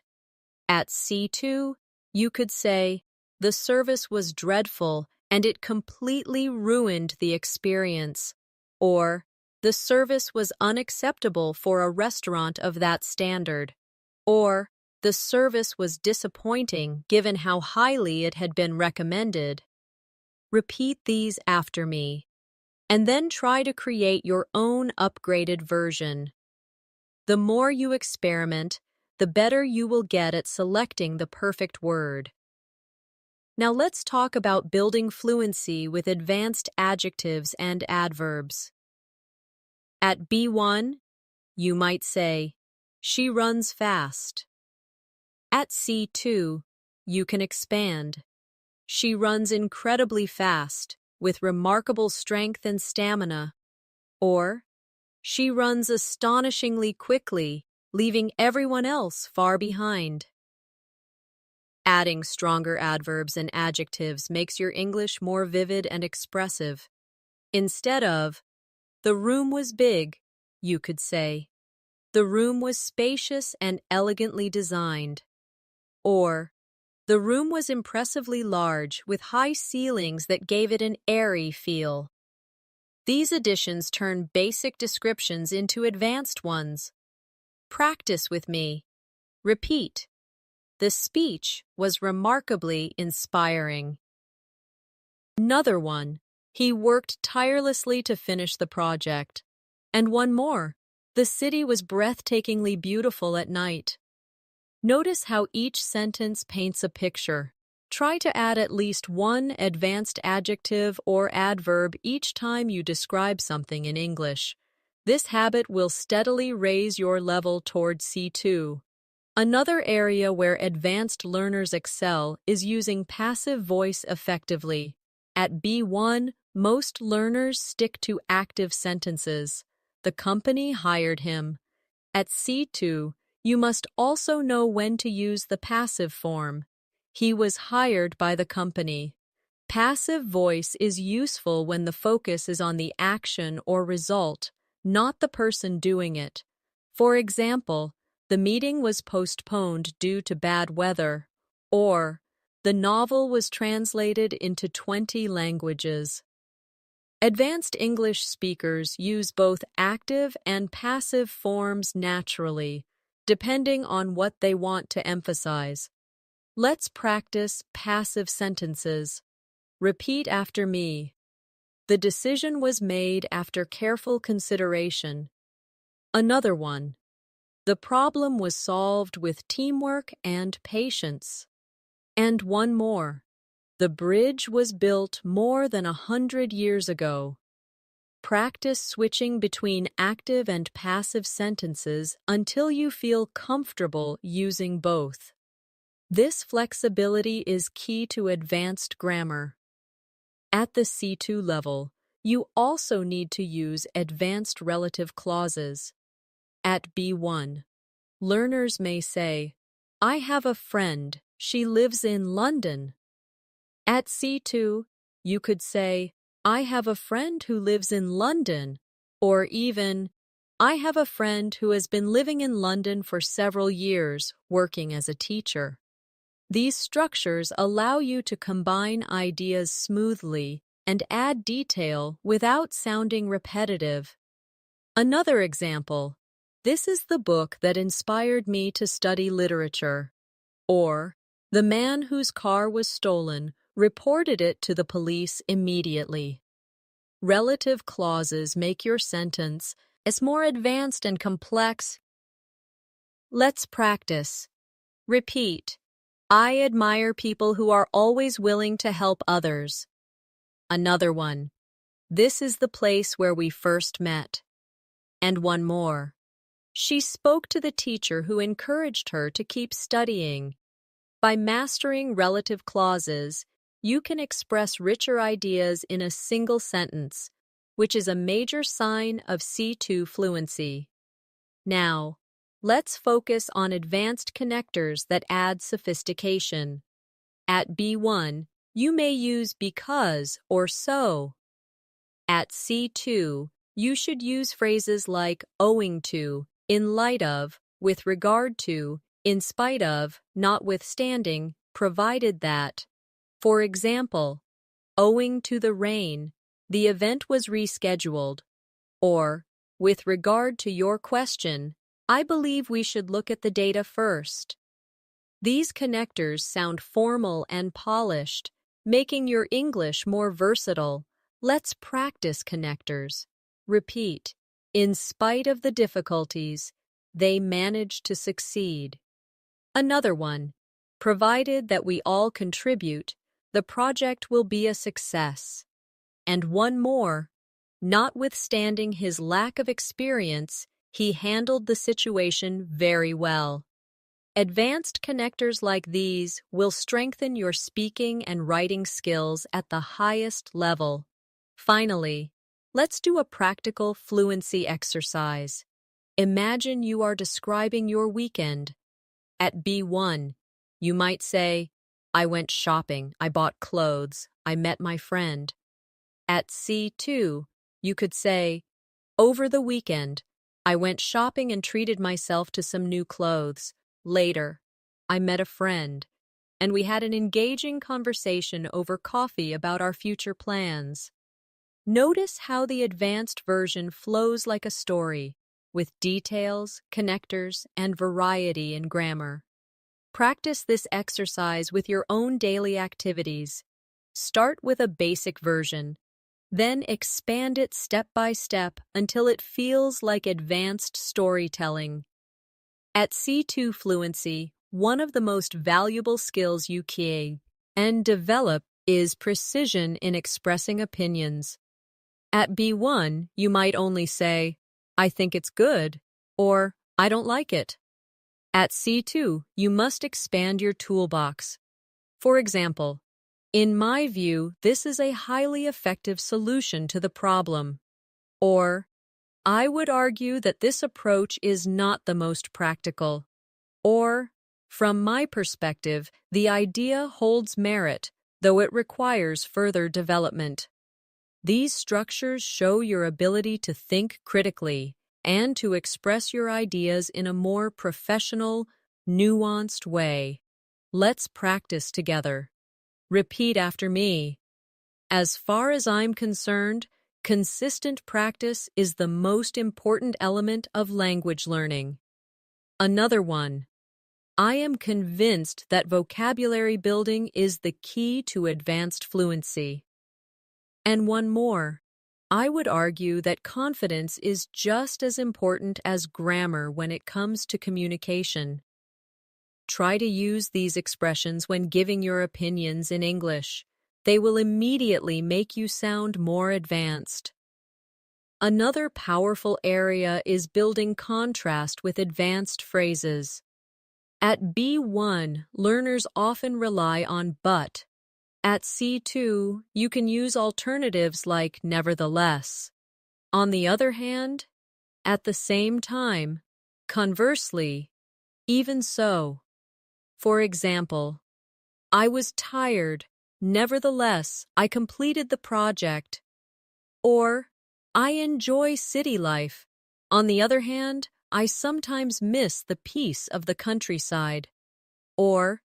At C2, you could say, "The service was dreadful and it completely ruined the experience." Or, "The service was unacceptable for a restaurant of that standard." Or, "The service was disappointing given how highly it had been recommended." Repeat these after me, and then try to create your own upgraded version. The more you experiment, the better you will get at selecting the perfect word. Now let's talk about building fluency with advanced adjectives and adverbs. At B1, you might say, "She runs fast." At C2, you can expand. "She runs incredibly fast, with remarkable strength and stamina." Or, "She runs astonishingly quickly, leaving everyone else far behind." Adding stronger adverbs and adjectives makes your English more vivid and expressive. Instead of, "The room was big," you could say, "The room was spacious and elegantly designed." Or, "The room was impressively large with high ceilings that gave it an airy feel." These additions turn basic descriptions into advanced ones. Practice with me. Repeat. The speech was remarkably inspiring. Another one. He worked tirelessly to finish the project. And one more. The city was breathtakingly beautiful at night. Notice how each sentence paints a picture. Try to add at least one advanced adjective or adverb each time you describe something in English. This habit will steadily raise your level toward C2. Another area where advanced learners excel is using passive voice effectively. At B1, most learners stick to active sentences. The company hired him. At C2, you must also know when to use the passive form. He was hired by the company. Passive voice is useful when the focus is on the action or result, not the person doing it. For example, the meeting was postponed due to bad weather, or the novel was translated into 20 languages. Advanced English speakers use both active and passive forms naturally, depending on what they want to emphasize. Let's practice passive sentences. Repeat after me. The decision was made after careful consideration. Another one. The problem was solved with teamwork and patience. And one more. The bridge was built more than 100 years ago. Practice switching between active and passive sentences until you feel comfortable using both. This flexibility is key to advanced grammar. At the C2 level, you also need to use advanced relative clauses. At B1, learners may say, "I have a friend, she lives in London." At C2, you could say, "I have a friend who lives in London," or even, "I have a friend who has been living in London for several years, working as a teacher." These structures allow you to combine ideas smoothly and add detail without sounding repetitive. Another example. This is the book that inspired me to study literature. Or, the man whose car was stolen reported it to the police immediately. Relative clauses make your sentence as more advanced and complex. Let's practice. Repeat. I admire people who are always willing to help others. Another one. This is the place where we first met. And one more. She spoke to the teacher who encouraged her to keep studying. By mastering relative clauses, you can express richer ideas in a single sentence, which is a major sign of C2 fluency. Now, let's focus on advanced connectors that add sophistication. At B1, you may use because or so. At C2, you should use phrases like owing to, in light of, with regard to, in spite of, notwithstanding, provided that. For example, owing to the rain, the event was rescheduled. Or, with regard to your question, I believe we should look at the data first. These connectors sound formal and polished, making your English more versatile. Let's practice connectors. Repeat. In spite of the difficulties, they managed to succeed. Another one. Provided that we all contribute, the project will be a success. And one more. Notwithstanding his lack of experience, he handled the situation very well. Advanced connectors like these will strengthen your speaking and writing skills at the highest level. Finally, let's do a practical fluency exercise. Imagine you are describing your weekend. At B1, You might say, I went shopping, I bought clothes, I met my friend. At C2, you could say, over the weekend, I went shopping and treated myself to some new clothes. Later, I met a friend, and we had an engaging conversation over coffee about our future plans. Notice how the advanced version flows like a story, with details, connectors, and variety in grammar. Practice this exercise with your own daily activities. Start with a basic version, then expand it step by step until it feels like advanced storytelling. At C2 Fluency, one of the most valuable skills you gain and develop is precision in expressing opinions. At B1, you might only say, I think it's good, or I don't like it. At C2, you must expand your toolbox. For example, in my view, this is a highly effective solution to the problem. Or, I would argue that this approach is not the most practical. Or, from my perspective, the idea holds merit, though it requires further development. These structures show your ability to think critically and to express your ideas in a more professional, nuanced way. Let's practice together. Repeat after me. As far as I'm concerned, consistent practice is the most important element of language learning. Another one. I am convinced that vocabulary building is the key to advanced fluency. And one more. I would argue that confidence is just as important as grammar when it comes to communication. Try to use these expressions when giving your opinions in English. They will immediately make you sound more advanced. Another powerful area is building contrast with advanced phrases. At B1, learners often rely on but. At C2, you can use alternatives like nevertheless. On the other hand, at the same time, conversely, even so. For example, I was tired, nevertheless, I completed the project. Or, I enjoy city life. On the other hand, I sometimes miss the peace of the countryside. Or,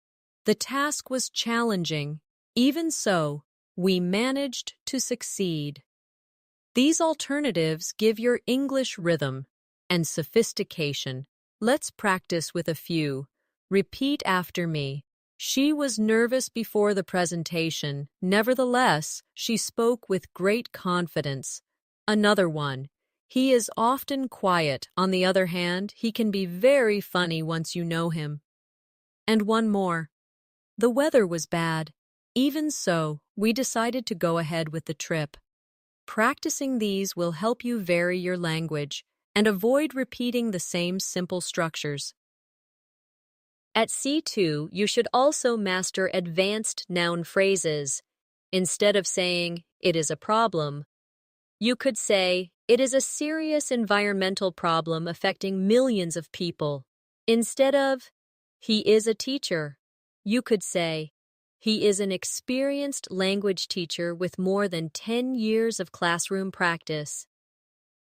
the task was challenging. Even so, we managed to succeed. These alternatives give your English rhythm and sophistication. Let's practice with a few. Repeat after me. She was nervous before the presentation. Nevertheless, she spoke with great confidence. Another one. He is often quiet. On the other hand, he can be very funny once you know him. And one more. The weather was bad. Even so, we decided to go ahead with the trip. Practicing these will help you vary your language and avoid repeating the same simple structures. At C2, you should also master advanced noun phrases. Instead of saying, it is a problem, you could say, it is a serious environmental problem affecting millions of people. Instead of, he is a teacher, you could say, he is an experienced language teacher with more than 10 years of classroom practice.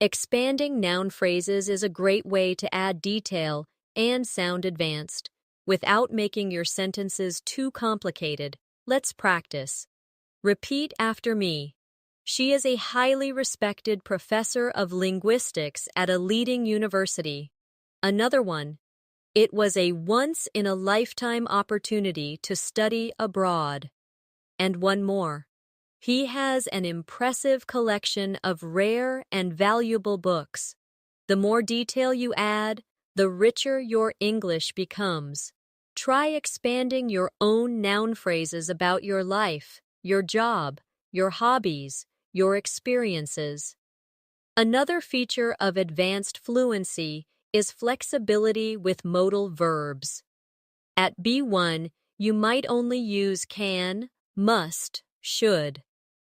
Expanding noun phrases is a great way to add detail and sound advanced, without making your sentences too complicated. Let's practice. Repeat after me. She is a highly respected professor of linguistics at a leading university. Another one. It was a once-in-a-lifetime opportunity to study abroad. And one more. He has an impressive collection of rare and valuable books. The more detail you add, the richer your English becomes. Try expanding your own noun phrases about your life, your job, your hobbies, your experiences. Another feature of advanced fluency is flexibility with modal verbs. At B1, you might only use can, must, should.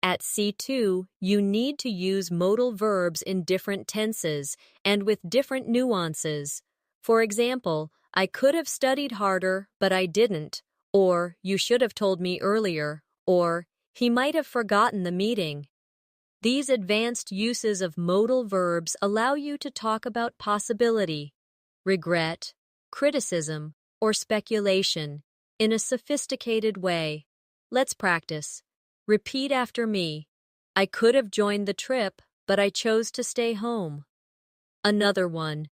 At C2, you need to use modal verbs in different tenses and with different nuances. For example, I could have studied harder, but I didn't. or you should have told me earlier, or he might have forgotten the meeting. These advanced uses of modal verbs allow you to talk about possibility, regret, criticism, or speculation in a sophisticated way. Let's practice. Repeat after me. I could have joined the trip, but I chose to stay home. Another one.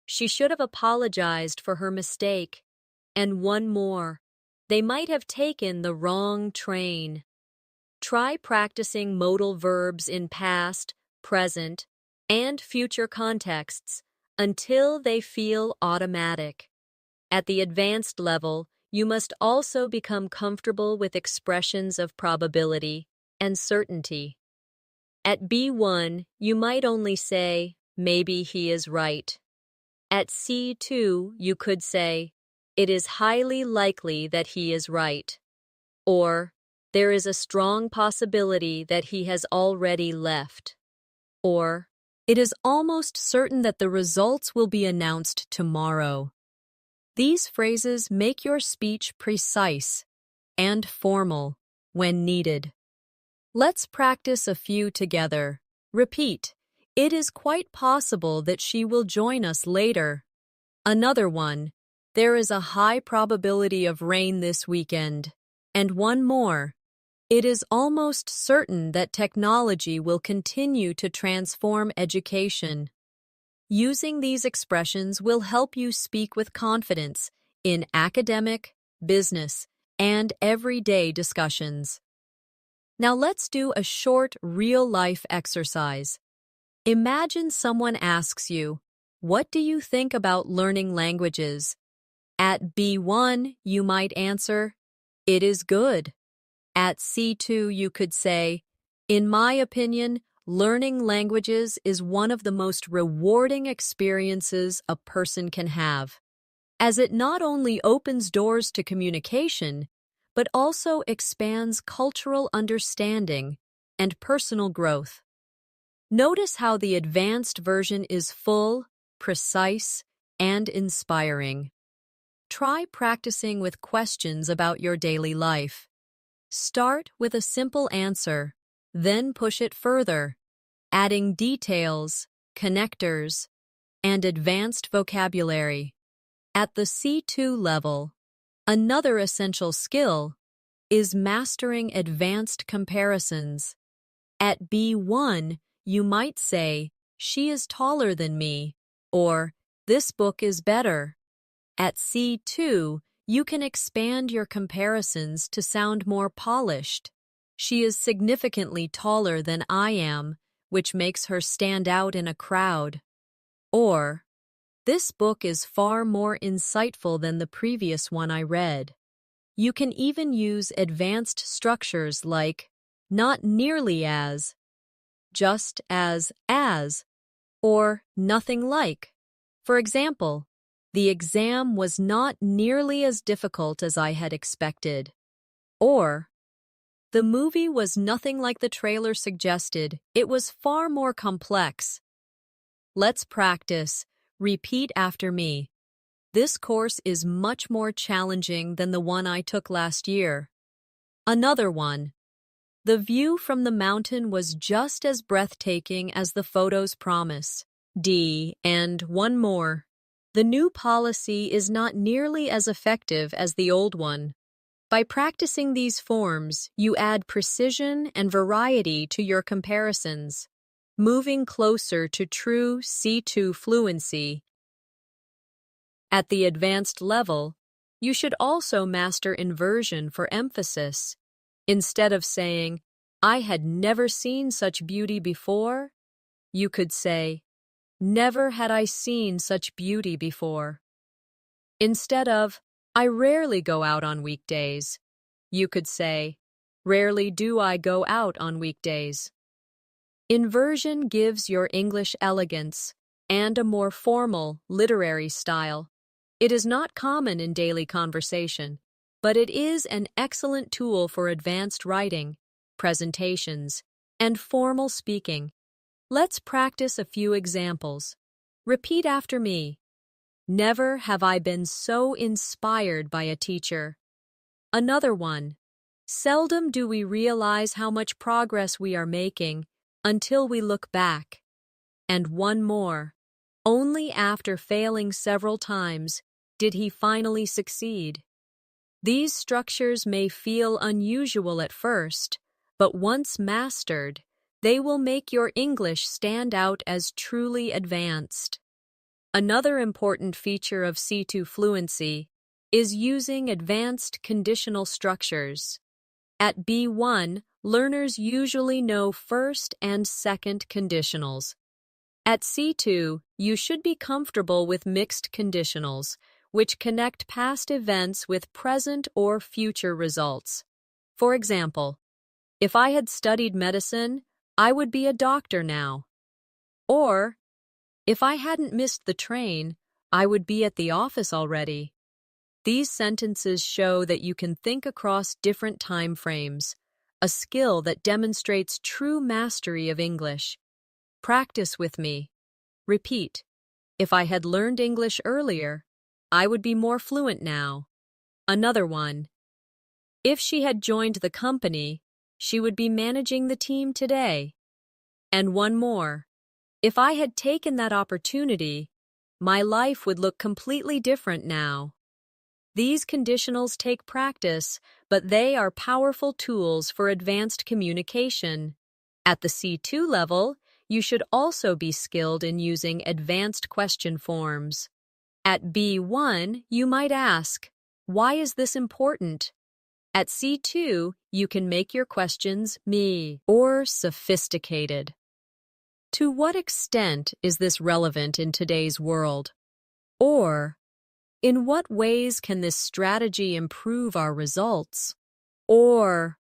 She should have apologized for her mistake. And one more. They might have taken the wrong train. Try practicing modal verbs in past, present, and future contexts until they feel automatic. At the advanced level, you must also become comfortable with expressions of probability and certainty. At B1, you might only say, maybe he is right. At C2, you could say, it is highly likely that he is right. Or, there is a strong possibility that he has already left. Or, it is almost certain that the results will be announced tomorrow. These phrases make your speech precise and formal when needed. Let's practice a few together. Repeat. It is quite possible that she will join us later. Another one. There is a high probability of rain this weekend. And one more. It is almost certain that technology will continue to transform education. Using these expressions will help you speak with confidence in academic, business, and everyday discussions. Now let's do a short real-life exercise. Imagine someone asks you, what do you think about learning languages? At B1, you might answer, it is good. At C2, you could say, in my opinion, learning languages is one of the most rewarding experiences a person can have, as it not only opens doors to communication, but also expands cultural understanding and personal growth. Notice how the advanced version is full, precise, and inspiring. Try practicing with questions about your daily life. Start with a simple answer, then push it further, adding details, connectors, and advanced vocabulary. At the C2 level, another essential skill is mastering advanced comparisons. At B1, you might say, she is taller than me, or this book is better. At C2, you can expand your comparisons to sound more polished. She is significantly taller than I am, which makes her stand out in a crowd. Or, this book is far more insightful than the previous one I read. You can even use advanced structures like not nearly as, just as, or nothing like. For example, the exam was not nearly as difficult as I had expected. Or, the movie was nothing like the trailer suggested. It was far more complex. Let's practice. Repeat after me. This course is much more challenging than the one I took last year. Another one. The view from the mountain was just as breathtaking as the photos promise. And one more. The new policy is not nearly as effective as the old one. By practicing these forms, you add precision and variety to your comparisons, moving closer to true C2 fluency. At the advanced level, you should also master inversion for emphasis. Instead of saying, I had never seen such beauty before, you could say, never had I seen such beauty before. Instead of, I rarely go out on weekdays, you could say, rarely do I go out on weekdays. Inversion gives your English elegance and a more formal, literary style. It is not common in daily conversation, but it is an excellent tool for advanced writing, presentations, and formal speaking. Let's practice a few examples. Repeat after me. Never have I been so inspired by a teacher. Another one. Seldom do we realize how much progress we are making until we look back. And one more. Only after failing several times did he finally succeed. These structures may feel unusual at first, but once mastered, they will make your English stand out as truly advanced. Another important feature of C2 fluency is using advanced conditional structures. At B1, learners usually know first and second conditionals. At C2, you should be comfortable with mixed conditionals, which connect past events with present or future results. For example, if I had studied medicine, I would be a doctor now. Or, if I hadn't missed the train, I would be at the office already. These sentences show that you can think across different time frames, a skill that demonstrates true mastery of English. Practice with me. Repeat. If I had learned English earlier, I would be more fluent now. Another one. If she had joined the company, she would be managing the team today. And one more. If I had taken that opportunity, my life would look completely different now. These conditionals take practice, but they are powerful tools for advanced communication. At the C2 level, you should also be skilled in using advanced question forms. At B1, you might ask, "Why is this important?" At C2, you can make your questions me or sophisticated. To what extent is this relevant in today's world? Or, in what ways can this strategy improve our results? Or,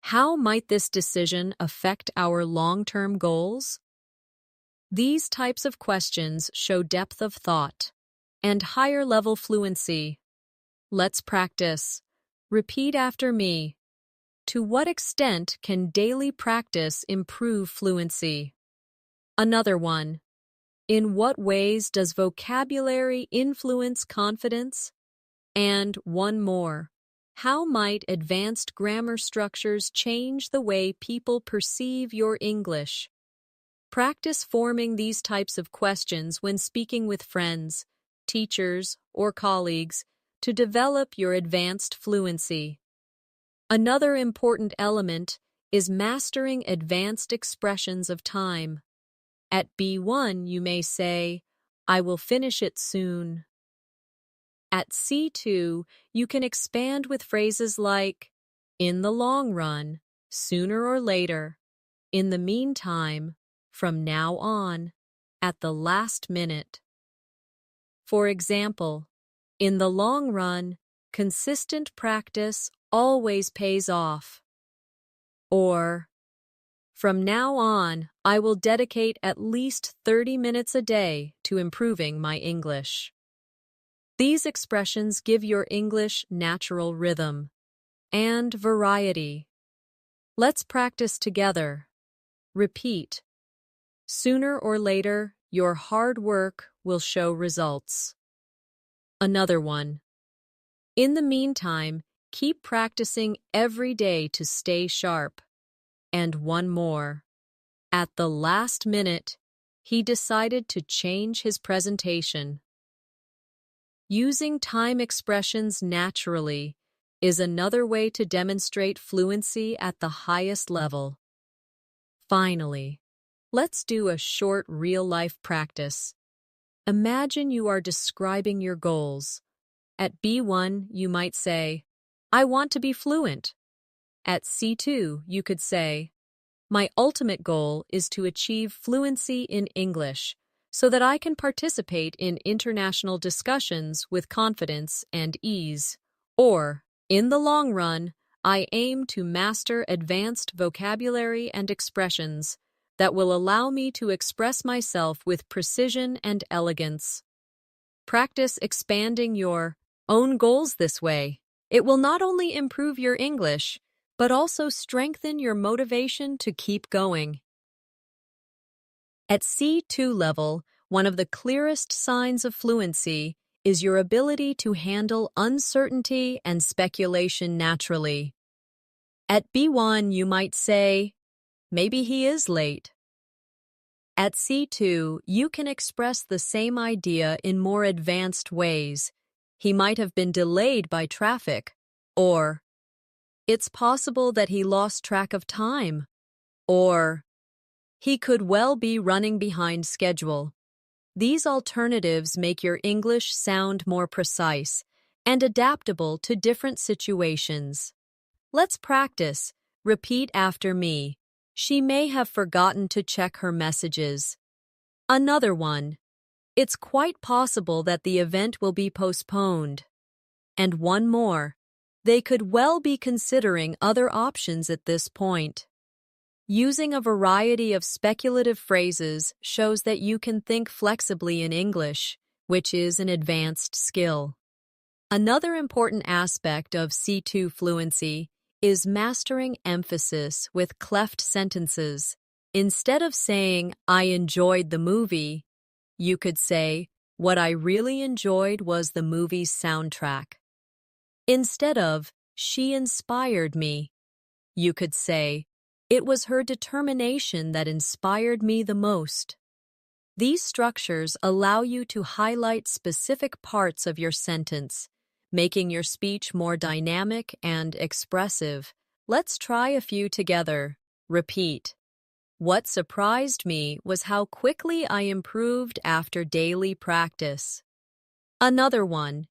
how might this decision affect our long-term goals? These types of questions show depth of thought and higher-level fluency. Let's practice. Repeat after me. To what extent can daily practice improve fluency? Another one. In what ways does vocabulary influence confidence? And one more. How might advanced grammar structures change the way people perceive your English? Practice forming these types of questions when speaking with friends, teachers, or colleagues to develop your advanced fluency. Another important element is mastering advanced expressions of time. At B1, you may say, "I will finish it soon." At C2, you can expand with phrases like, "in the long run," "sooner or later," "in the meantime," "from now on," "at the last minute." For example, in the long run, consistent practice always pays off. Or, from now on, I will dedicate at least 30 minutes a day to improving my English. These expressions give your English natural rhythm and variety. Let's practice together. Repeat. Sooner or later, your hard work will show results. Another one. In the meantime, keep practicing every day to stay sharp. And one more. At the last minute, he decided to change his presentation. Using time expressions naturally is another way to demonstrate fluency at the highest level. Finally, let's do a short real-life practice. Imagine you are describing your goals. At B1, you might say, "I want to be fluent." At C2, you could say, "My ultimate goal is to achieve fluency in English so that I can participate in international discussions with confidence and ease." Or, "In the long run, I aim to master advanced vocabulary and expressions that will allow me to express myself with precision and elegance." Practice expanding your own goals this way. It will not only improve your English, but also strengthen your motivation to keep going. At C2 level, one of the clearest signs of fluency is your ability to handle uncertainty and speculation naturally. At B1, you might say, maybe he is late. At C2, you can express the same idea in more advanced ways. He might have been delayed by traffic, or it's possible that he lost track of time, or he could well be running behind schedule. These alternatives make your English sound more precise and adaptable to different situations. Let's practice. Repeat after me. She may have forgotten to check her messages. Another one. It's quite possible that the event will be postponed. And one more. They could well be considering other options at this point. Using a variety of speculative phrases shows that you can think flexibly in English, which is an advanced skill. Another important aspect of C2 fluency is mastering emphasis with cleft sentences. Instead of saying, I enjoyed the movie, you could say, what I really enjoyed was the movie's soundtrack. Instead of, she inspired me, you could say, it was her determination that inspired me the most. These structures allow you to highlight specific parts of your sentence, making your speech more dynamic and expressive. Let's try a few together. Repeat. What surprised me was how quickly I improved after daily practice. Another one.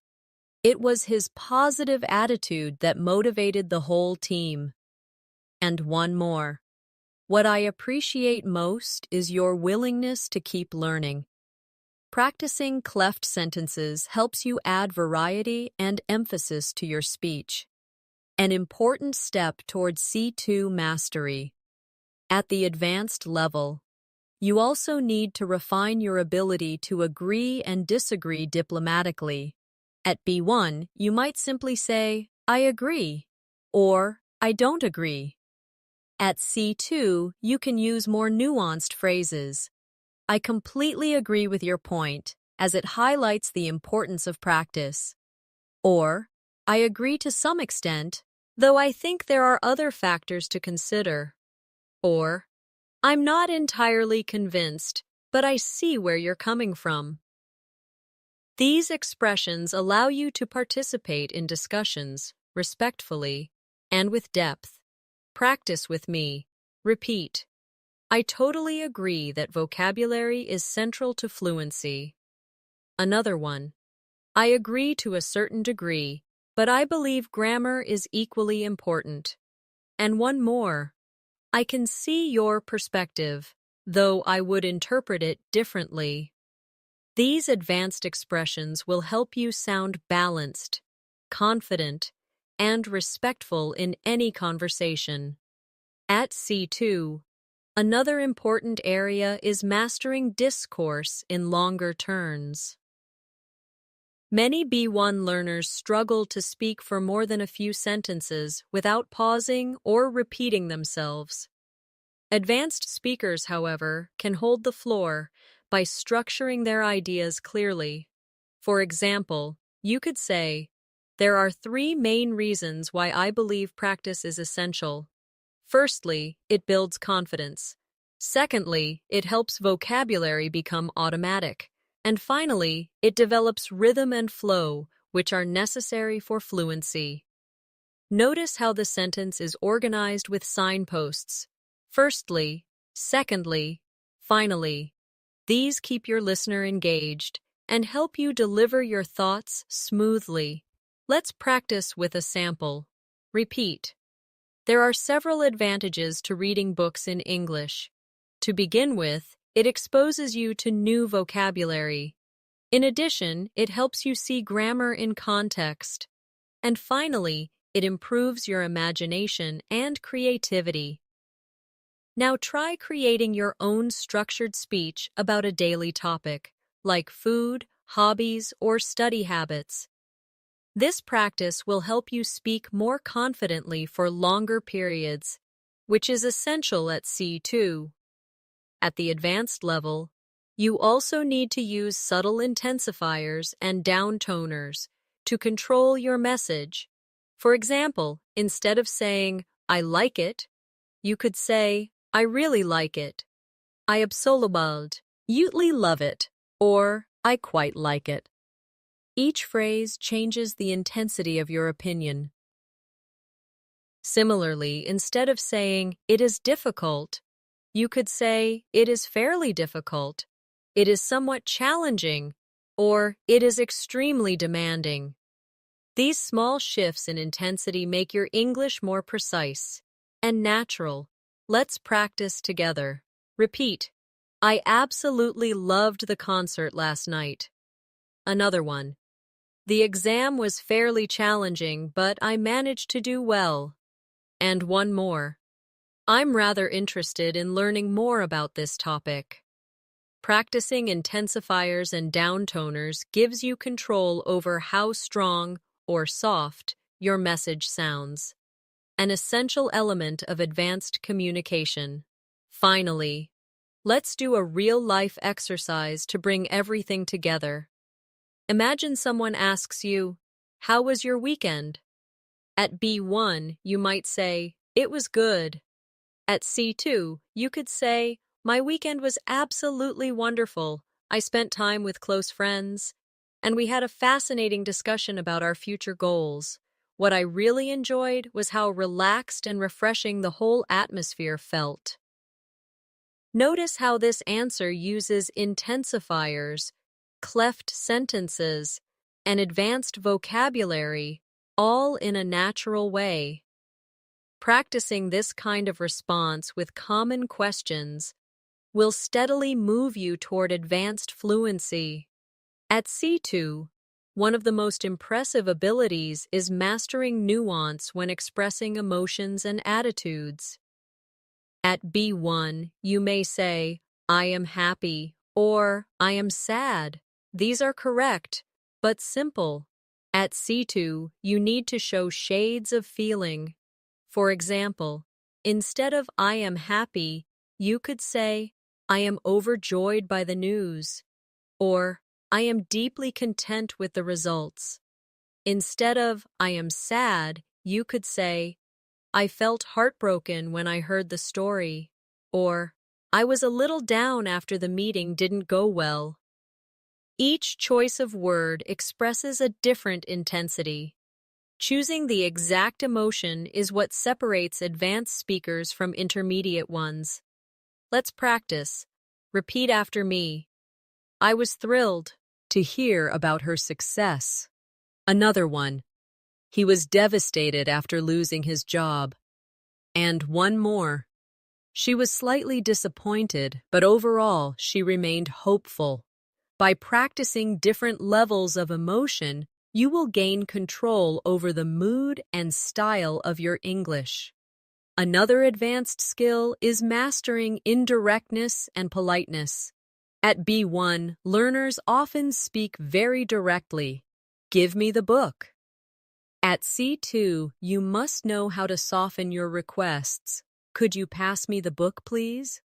It was his positive attitude that motivated the whole team. And one more. What I appreciate most is your willingness to keep learning. Practicing cleft sentences helps you add variety and emphasis to your speech. An important step towards C2 mastery. At the advanced level, you also need to refine your ability to agree and disagree diplomatically. At B1, you might simply say, I agree, or I don't agree. At C2, you can use more nuanced phrases. I completely agree with your point, as it highlights the importance of practice. Or, I agree to some extent, though I think there are other factors to consider. Or, I'm not entirely convinced, but I see where you're coming from. These expressions allow you to participate in discussions respectfully and with depth. Practice with me. Repeat. I totally agree that vocabulary is central to fluency. Another one. I agree to a certain degree, but I believe grammar is equally important. And one more. I can see your perspective, though I would interpret it differently. These advanced expressions will help you sound balanced, confident, and respectful in any conversation. At C2, another important area is mastering discourse in longer turns. Many B1 learners struggle to speak for more than a few sentences without pausing or repeating themselves. Advanced speakers, however, can hold the floor by structuring their ideas clearly. For example, you could say, there are 3 main reasons why I believe practice is essential. Firstly, it builds confidence. Secondly, it helps vocabulary become automatic. And finally, it develops rhythm and flow, which are necessary for fluency. Notice how the sentence is organized with signposts. Firstly, secondly, finally. These keep your listener engaged and help you deliver your thoughts smoothly. Let's practice with a sample. Repeat. There are several advantages to reading books in English. To begin with, it exposes you to new vocabulary. In addition, it helps you see grammar in context. And finally, it improves your imagination and creativity. Now try creating your own structured speech about a daily topic, like food, hobbies, or study habits. This practice will help you speak more confidently for longer periods, which is essential at C2. At the advanced level, You also need to use subtle intensifiers and downtoners to control your message. For example, instead of saying, I like it, you could say, I really like it. I absolutely love it, or I quite like it. Each phrase changes the intensity of your opinion. Similarly, instead of saying, it is difficult, you could say, it is fairly difficult, it is somewhat challenging, or it is extremely demanding. These small shifts in intensity make your English more precise and natural. Let's practice together. Repeat. I absolutely loved the concert last night. Another one. The exam was fairly challenging, but I managed to do well. And one more. I'm rather interested in learning more about this topic. Practicing intensifiers and downtoners gives you control over how strong or soft your message sounds, an essential element of advanced communication. Finally, let's do a real-life exercise to bring everything together. Imagine someone asks you, how was your weekend? At B1, you might say, it was good. At C2, you could say, my weekend was absolutely wonderful. I spent time with close friends, and we had a fascinating discussion about our future goals. What I really enjoyed was how relaxed and refreshing the whole atmosphere felt. Notice how this answer uses intensifiers, cleft sentences, and advanced vocabulary, all in a natural way. Practicing this kind of response with common questions will steadily move you toward advanced fluency. At C2, one of the most impressive abilities is mastering nuance when expressing emotions and attitudes. At B1, you may say, I am happy, or I am sad. These are correct, but simple. At C2, you need to show shades of feeling. For example, instead of I am happy, you could say, I am overjoyed by the news, or I am deeply content with the results. Instead of I am sad, you could say, I felt heartbroken when I heard the story, or I was a little down after the meeting didn't go well. Each choice of word expresses a different intensity. Choosing the exact emotion is what separates advanced speakers from intermediate ones. Let's practice. Repeat after me. I was thrilled to hear about her success. Another one. He was devastated after losing his job. And one more. She was slightly disappointed, but overall she remained hopeful. By practicing different levels of emotion, you will gain control over the mood and style of your English. Another advanced skill is mastering indirectness and politeness. At B1, learners often speak very directly. Give me the book. At C2, you must know how to soften your requests. Could you pass me the book, please?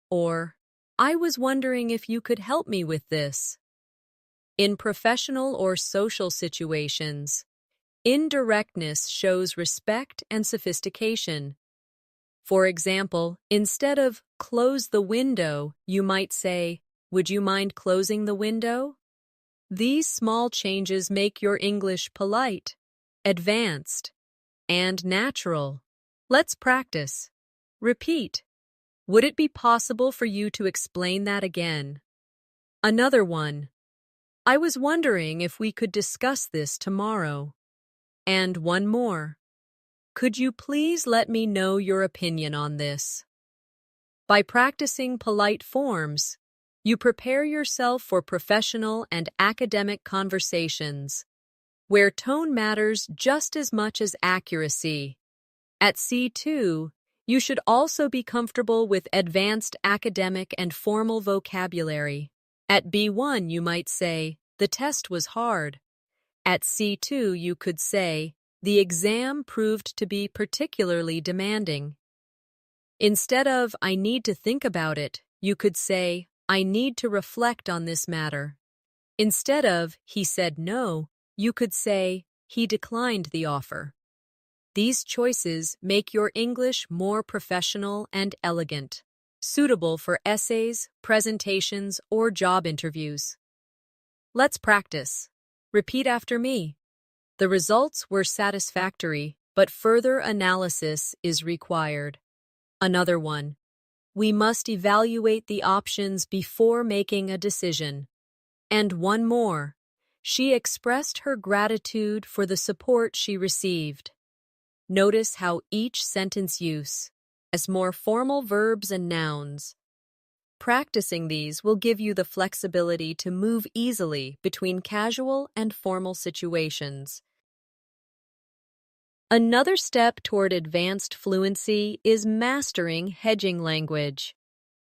Or, I was wondering if you could help me with this. In professional or social situations, indirectness shows respect and sophistication. For example, instead of close the window, you might say, would you mind closing the window? These small changes make your English polite, advanced, and natural. Let's practice. Repeat. Would it be possible for you to explain that again? Another one. I was wondering if we could discuss this tomorrow. And one more. Could you please let me know your opinion on this? By practicing polite forms, you prepare yourself for professional and academic conversations, where tone matters just as much as accuracy. At C2, you should also be comfortable with advanced academic and formal vocabulary. At B1, you might say, the test was hard. At C2, you could say, the exam proved to be particularly demanding. Instead of, I need to think about it, you could say, I need to reflect on this matter. Instead of, he said no, you could say, he declined the offer. These choices make your English more professional and elegant, suitable for essays, presentations, or job interviews. Let's practice. Repeat after me. The results were satisfactory, but further analysis is required. Another one. We must evaluate the options before making a decision. And one more. She expressed her gratitude for the support she received. Notice how each sentence use as more formal verbs and nouns. Practicing these will give you the flexibility to move easily between casual and formal situations. Another step toward advanced fluency is mastering hedging language.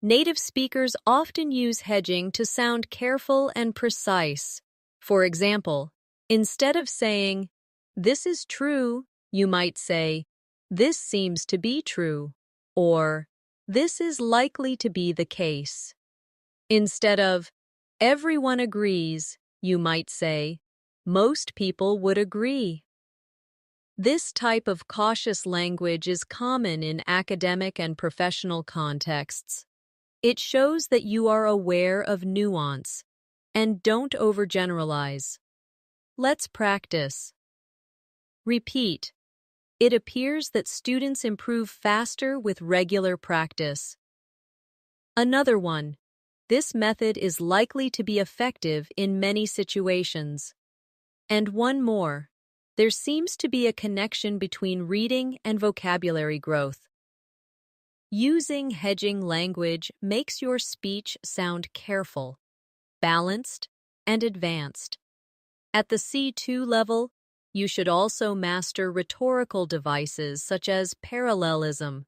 Native speakers often use hedging to sound careful and precise. For example, instead of saying, "This is true," you might say, "This seems to be true," or "This is likely to be the case." Instead of, "Everyone agrees," you might say, "Most people would agree." This type of cautious language is common in academic and professional contexts. It shows that you are aware of nuance and don't overgeneralize. Let's practice. Repeat. It appears that students improve faster with regular practice. Another one. This method is likely to be effective in many situations. And one more. There seems to be a connection between reading and vocabulary growth. Using hedging language makes your speech sound careful, balanced, and advanced. At the C2 level, you should also master rhetorical devices such as parallelism.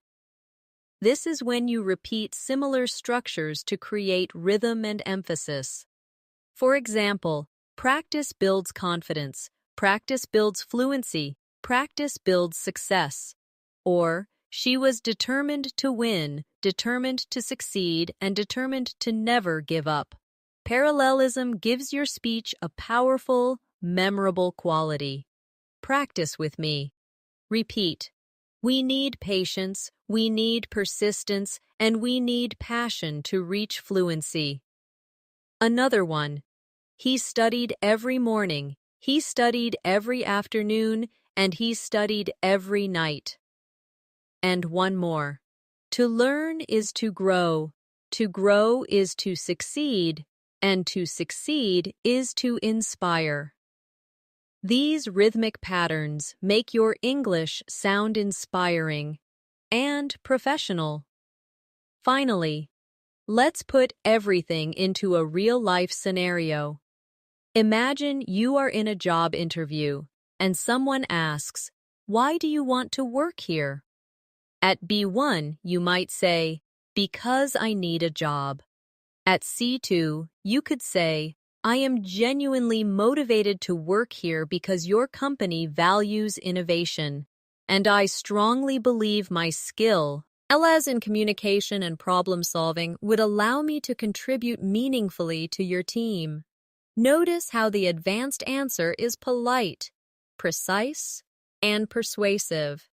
This is when you repeat similar structures to create rhythm and emphasis. For example, practice builds confidence, practice builds fluency, practice builds success. Or, she was determined to win, determined to succeed, and determined to never give up. Parallelism gives your speech a powerful, memorable quality. Practice with me. Repeat. We need patience, we need persistence, and we need passion to reach fluency. Another one. He studied every morning, he studied every afternoon, and he studied every night. And one more. To learn is to grow is to succeed, and to succeed is to inspire. These rhythmic patterns make your English sound inspiring and professional. Finally, let's put everything into a real-life scenario. Imagine you are in a job interview and someone asks, "Why do you want to work here?" At B1, you might say, "Because I need a job." At C2, you could say, "I am genuinely motivated to work here because your company values innovation, and I strongly believe my skill, as in communication and problem solving, would allow me to contribute meaningfully to your team." Notice how the advanced answer is polite, precise, and persuasive.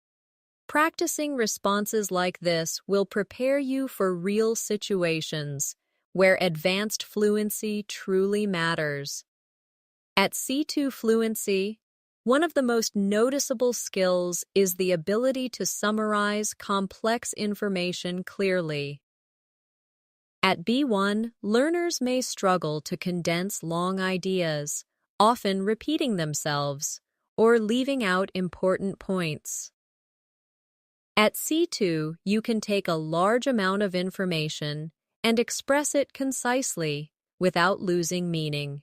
Practicing responses like this will prepare you for real situations where advanced fluency truly matters. At C2 Fluency, one of the most noticeable skills is the ability to summarize complex information clearly. At B1, learners may struggle to condense long ideas, often repeating themselves or leaving out important points. At C2, you can take a large amount of information and express it concisely without losing meaning.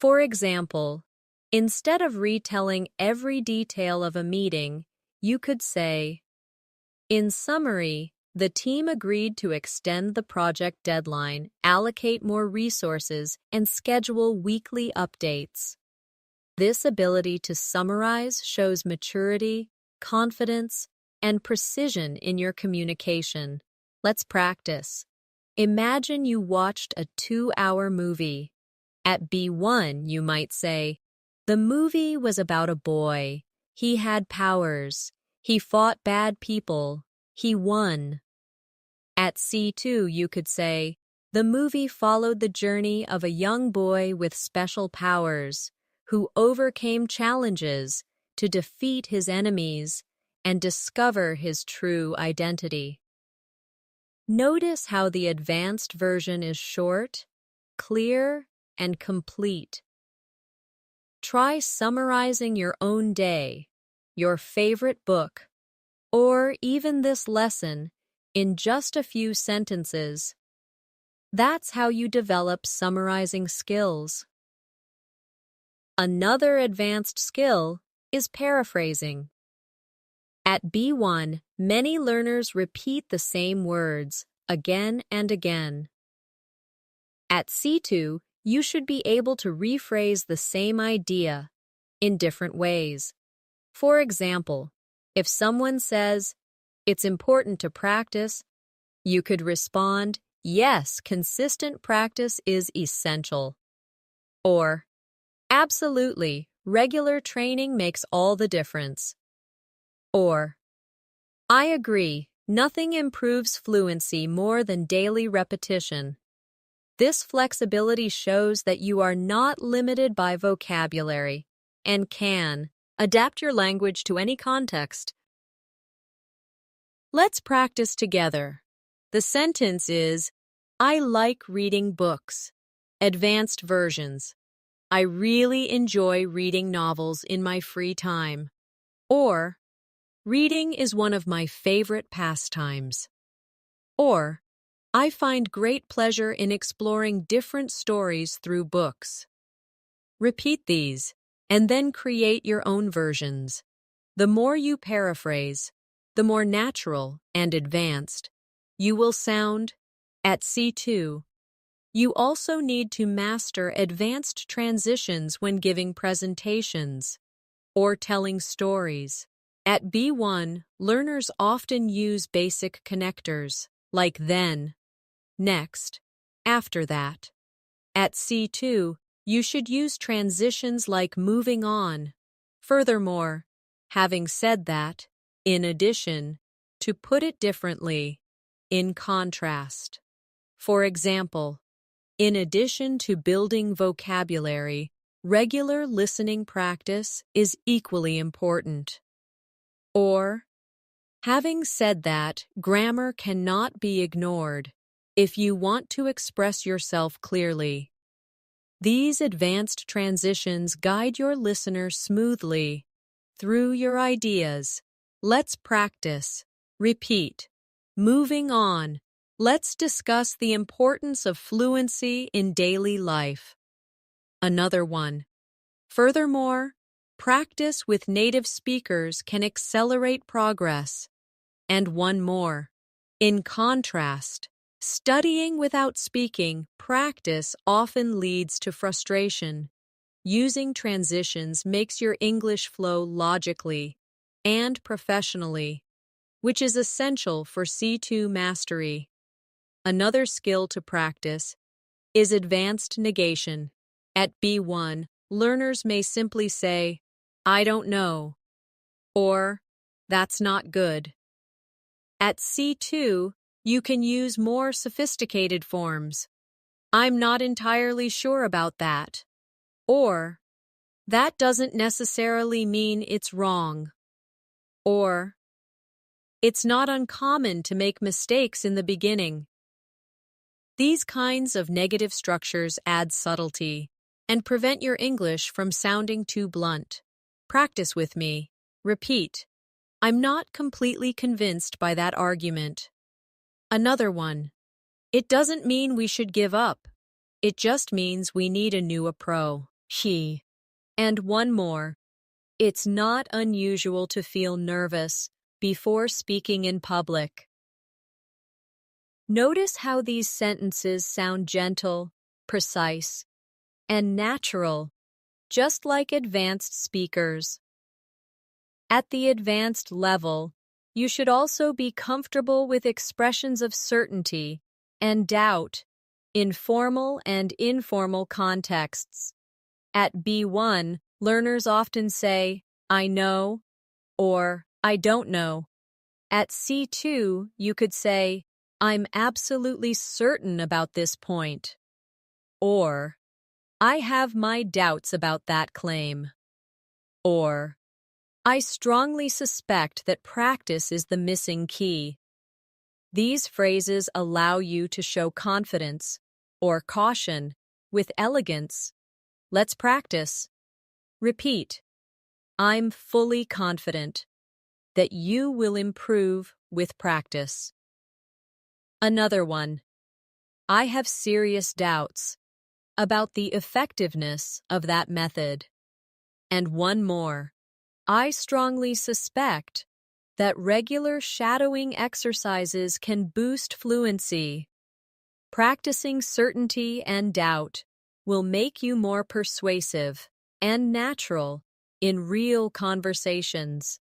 For example, instead of retelling every detail of a meeting, you could say, "In summary, the team agreed to extend the project deadline, allocate more resources, and schedule weekly updates." This ability to summarize shows maturity, confidence, and precision in your communication. Let's practice. Imagine you watched a 2-hour movie. At B1, you might say, the movie was about a boy. He had powers. He fought bad people. He won. At C2, you could say, the movie followed the journey of a young boy with special powers who overcame challenges to defeat his enemies and discover his true identity. Notice how the advanced version is short, clear, and complete. Try summarizing your own day, your favorite book, or even this lesson in just a few sentences. That's how you develop summarizing skills. Another advanced skill is paraphrasing. At B1, many learners repeat the same words again and again. At C2, you should be able to rephrase the same idea in different ways. For example, if someone says, "It's important to practice," you could respond, "Yes, consistent practice is essential." Or, "Absolutely, regular training makes all the difference." Or, "I agree, nothing improves fluency more than daily repetition." This flexibility shows that you are not limited by vocabulary and can adapt your language to any context. Let's practice together. The sentence is, I like reading books. Advanced versions. I really enjoy reading novels in my free time. Or, reading is one of my favorite pastimes. Or, I find great pleasure in exploring different stories through books. Repeat these, and then create your own versions. The more you paraphrase, the more natural and advanced you will sound. At C2, you also need to master advanced transitions when giving presentations or telling stories. At B1, learners often use basic connectors like then, next, after that. At C2, you should use transitions like moving on. Furthermore, having said that, in addition, to put it differently, in contrast. For example, in addition to building vocabulary, regular listening practice is equally important. Or, having said that, grammar cannot be ignored if you want to express yourself clearly. These advanced transitions guide your listener smoothly through your ideas. Let's practice. Repeat. Moving on. Let's discuss the importance of fluency in daily life. Another one. Furthermore, practice with native speakers can accelerate progress. And one more. In contrast, studying without speaking practice often leads to frustration. Using transitions makes your English flow logically and professionally, which is essential for C2 mastery. Another skill to practice is advanced negation. At B1, learners may simply say, "I don't know," or "That's not good." At C2, you can use more sophisticated forms. "I'm not entirely sure about that." Or, "That doesn't necessarily mean it's wrong." Or, "It's not uncommon to make mistakes in the beginning." These kinds of negative structures add subtlety and prevent your English from sounding too blunt. Practice with me. Repeat. I'm not completely convinced by that argument. Another one. It doesn't mean we should give up. It just means we need a new approach. And one more. It's not unusual to feel nervous before speaking in public. Notice how these sentences sound gentle, precise, and natural, just like advanced speakers. At the advanced level, you should also be comfortable with expressions of certainty and doubt in formal and informal contexts. At B1, learners often say, I know, or I don't know. At C2, you could say, I'm absolutely certain about this point, or I have my doubts about that claim, or I strongly suspect that practice is the missing key. These phrases allow you to show confidence or caution with elegance. Let's practice. Repeat, I'm fully confident that you will improve with practice. Another one, I have serious doubts about the effectiveness of that method. And one more, I strongly suspect that regular shadowing exercises can boost fluency. Practicing certainty and doubt will make you more persuasive and natural in real conversations.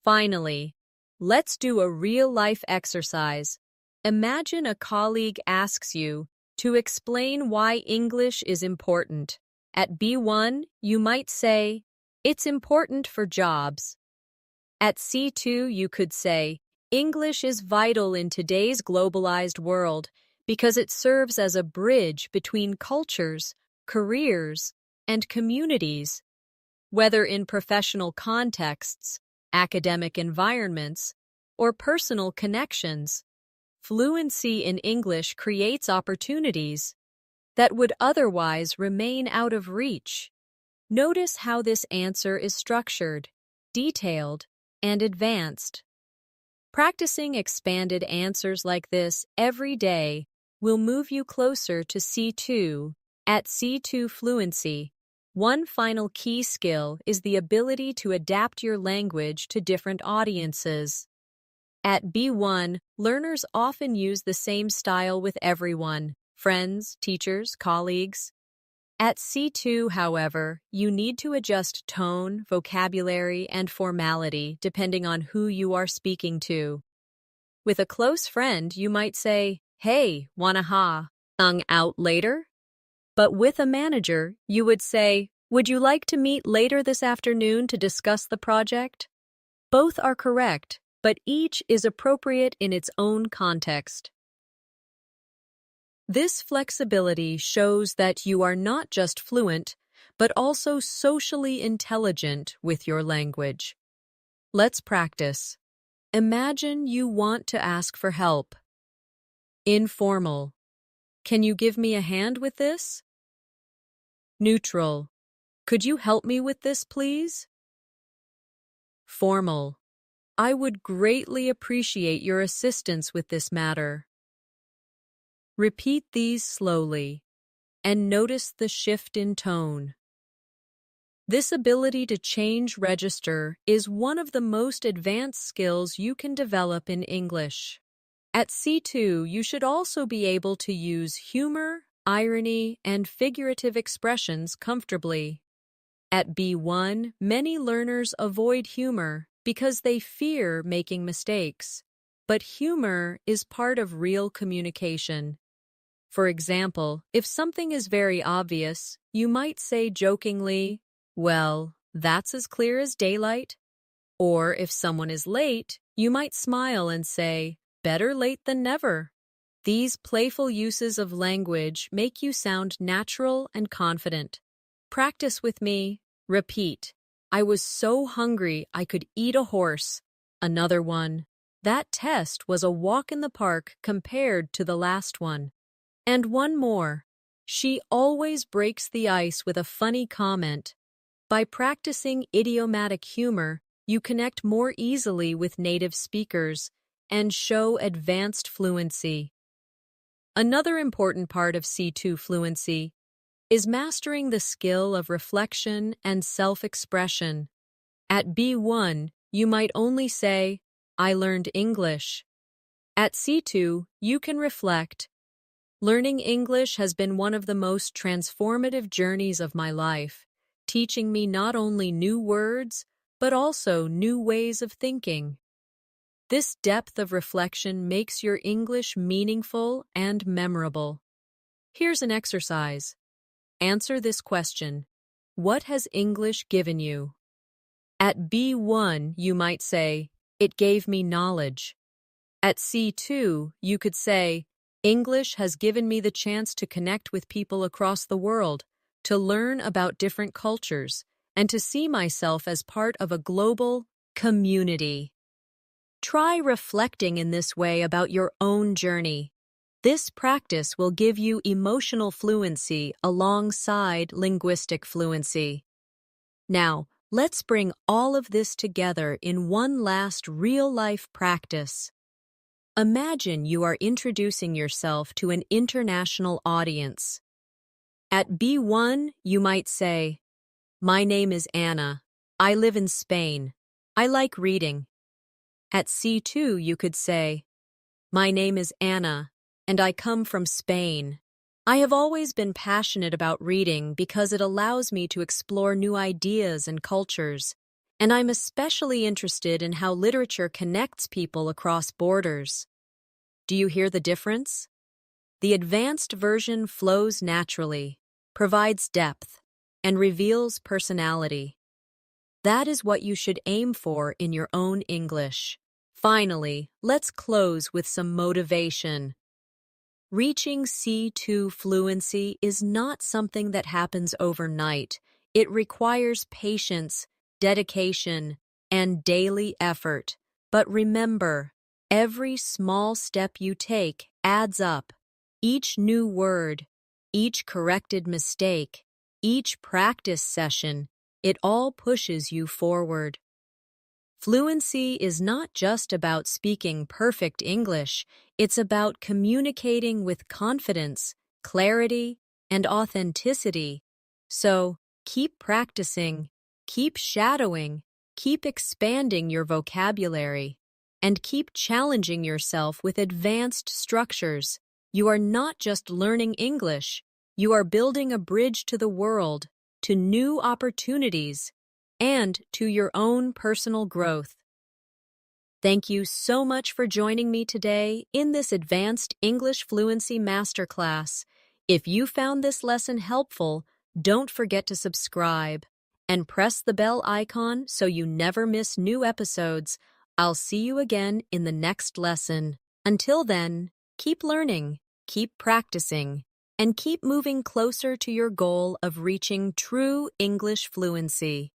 Finally, let's do a real-life exercise. Imagine a colleague asks you to explain why English is important. At B1, you might say, it's important for jobs. At C2, you could say, English is vital in today's globalized world because it serves as a bridge between cultures, careers, and communities. Whether in professional contexts, academic environments, or personal connections, fluency in English creates opportunities that would otherwise remain out of reach. Notice how this answer is structured, detailed, and advanced. Practicing expanded answers like this every day will move you closer to C2. At C2 fluency, one final key skill is the ability to adapt your language to different audiences. At B1, learners often use the same style with everyone, friends, teachers, colleagues. At C2, however, you need to adjust tone, vocabulary, and formality depending on who you are speaking to. With a close friend, you might say, hey, wanna hang out later? But with a manager, you would say, would you like to meet later this afternoon to discuss the project? Both are correct, but each is appropriate in its own context. This flexibility shows that you are not just fluent, but also socially intelligent with your language. Let's practice. Imagine you want to ask for help. Informal. Can you give me a hand with this? Neutral. Could you help me with this, please? Formal. I would greatly appreciate your assistance with this matter. Repeat these slowly, and notice the shift in tone. This ability to change register is one of the most advanced skills you can develop in English. At C2, you should also be able to use humor, irony, and figurative expressions comfortably. At B1, many learners avoid humor because they fear making mistakes. But humor is part of real communication. For example, if something is very obvious, you might say jokingly, well, that's as clear as daylight. Or if someone is late, you might smile and say, better late than never. These playful uses of language make you sound natural and confident. Practice with me. Repeat. I was so hungry I could eat a horse. Another one. That test was a walk in the park compared to the last one. And one more. She always breaks the ice with a funny comment. By practicing idiomatic humor, you connect more easily with native speakers and show advanced fluency. Another important part of C2 fluency is mastering the skill of reflection and self-expression. At B1, you might only say, I learned English. At C2, you can reflect, learning English has been one of the most transformative journeys of my life, teaching me not only new words, but also new ways of thinking. This depth of reflection makes your English meaningful and memorable. Here's an exercise. Answer this question. What has English given you? At B1, you might say, it gave me knowledge. At C2, you could say, English has given me the chance to connect with people across the world, to learn about different cultures, and to see myself as part of a global community. Try reflecting in this way about your own journey. This practice will give you emotional fluency alongside linguistic fluency. Now, let's bring all of this together in one last real-life practice. Imagine you are introducing yourself to an international audience. At B1, you might say, My name is Anna. I live in Spain. I like reading. At C2, you could say, My name is Anna, and I come from Spain. I have always been passionate about reading because it allows me to explore new ideas and cultures, and I'm especially interested in how literature connects people across borders. Do you hear the difference? The advanced version flows naturally, provides depth, and reveals personality. That is what you should aim for in your own English. Finally, let's close with some motivation. Reaching C2 fluency is not something that happens overnight. It requires patience, dedication, and daily effort. But remember, every small step you take adds up. Each new word, each corrected mistake, each practice session, it all pushes you forward. Fluency is not just about speaking perfect English, it's about communicating with confidence, clarity, and authenticity. So, keep practicing, keep shadowing, keep expanding your vocabulary, and keep challenging yourself with advanced structures. You are not just learning English, you are building a bridge to the world, to new opportunities, and to your own personal growth. Thank you so much for joining me today in this Advanced English Fluency Masterclass. If you found this lesson helpful, don't forget to subscribe and press the bell icon so you never miss new episodes. I'll see you again in the next lesson. Until then, keep learning, keep practicing, and keep moving closer to your goal of reaching true English fluency.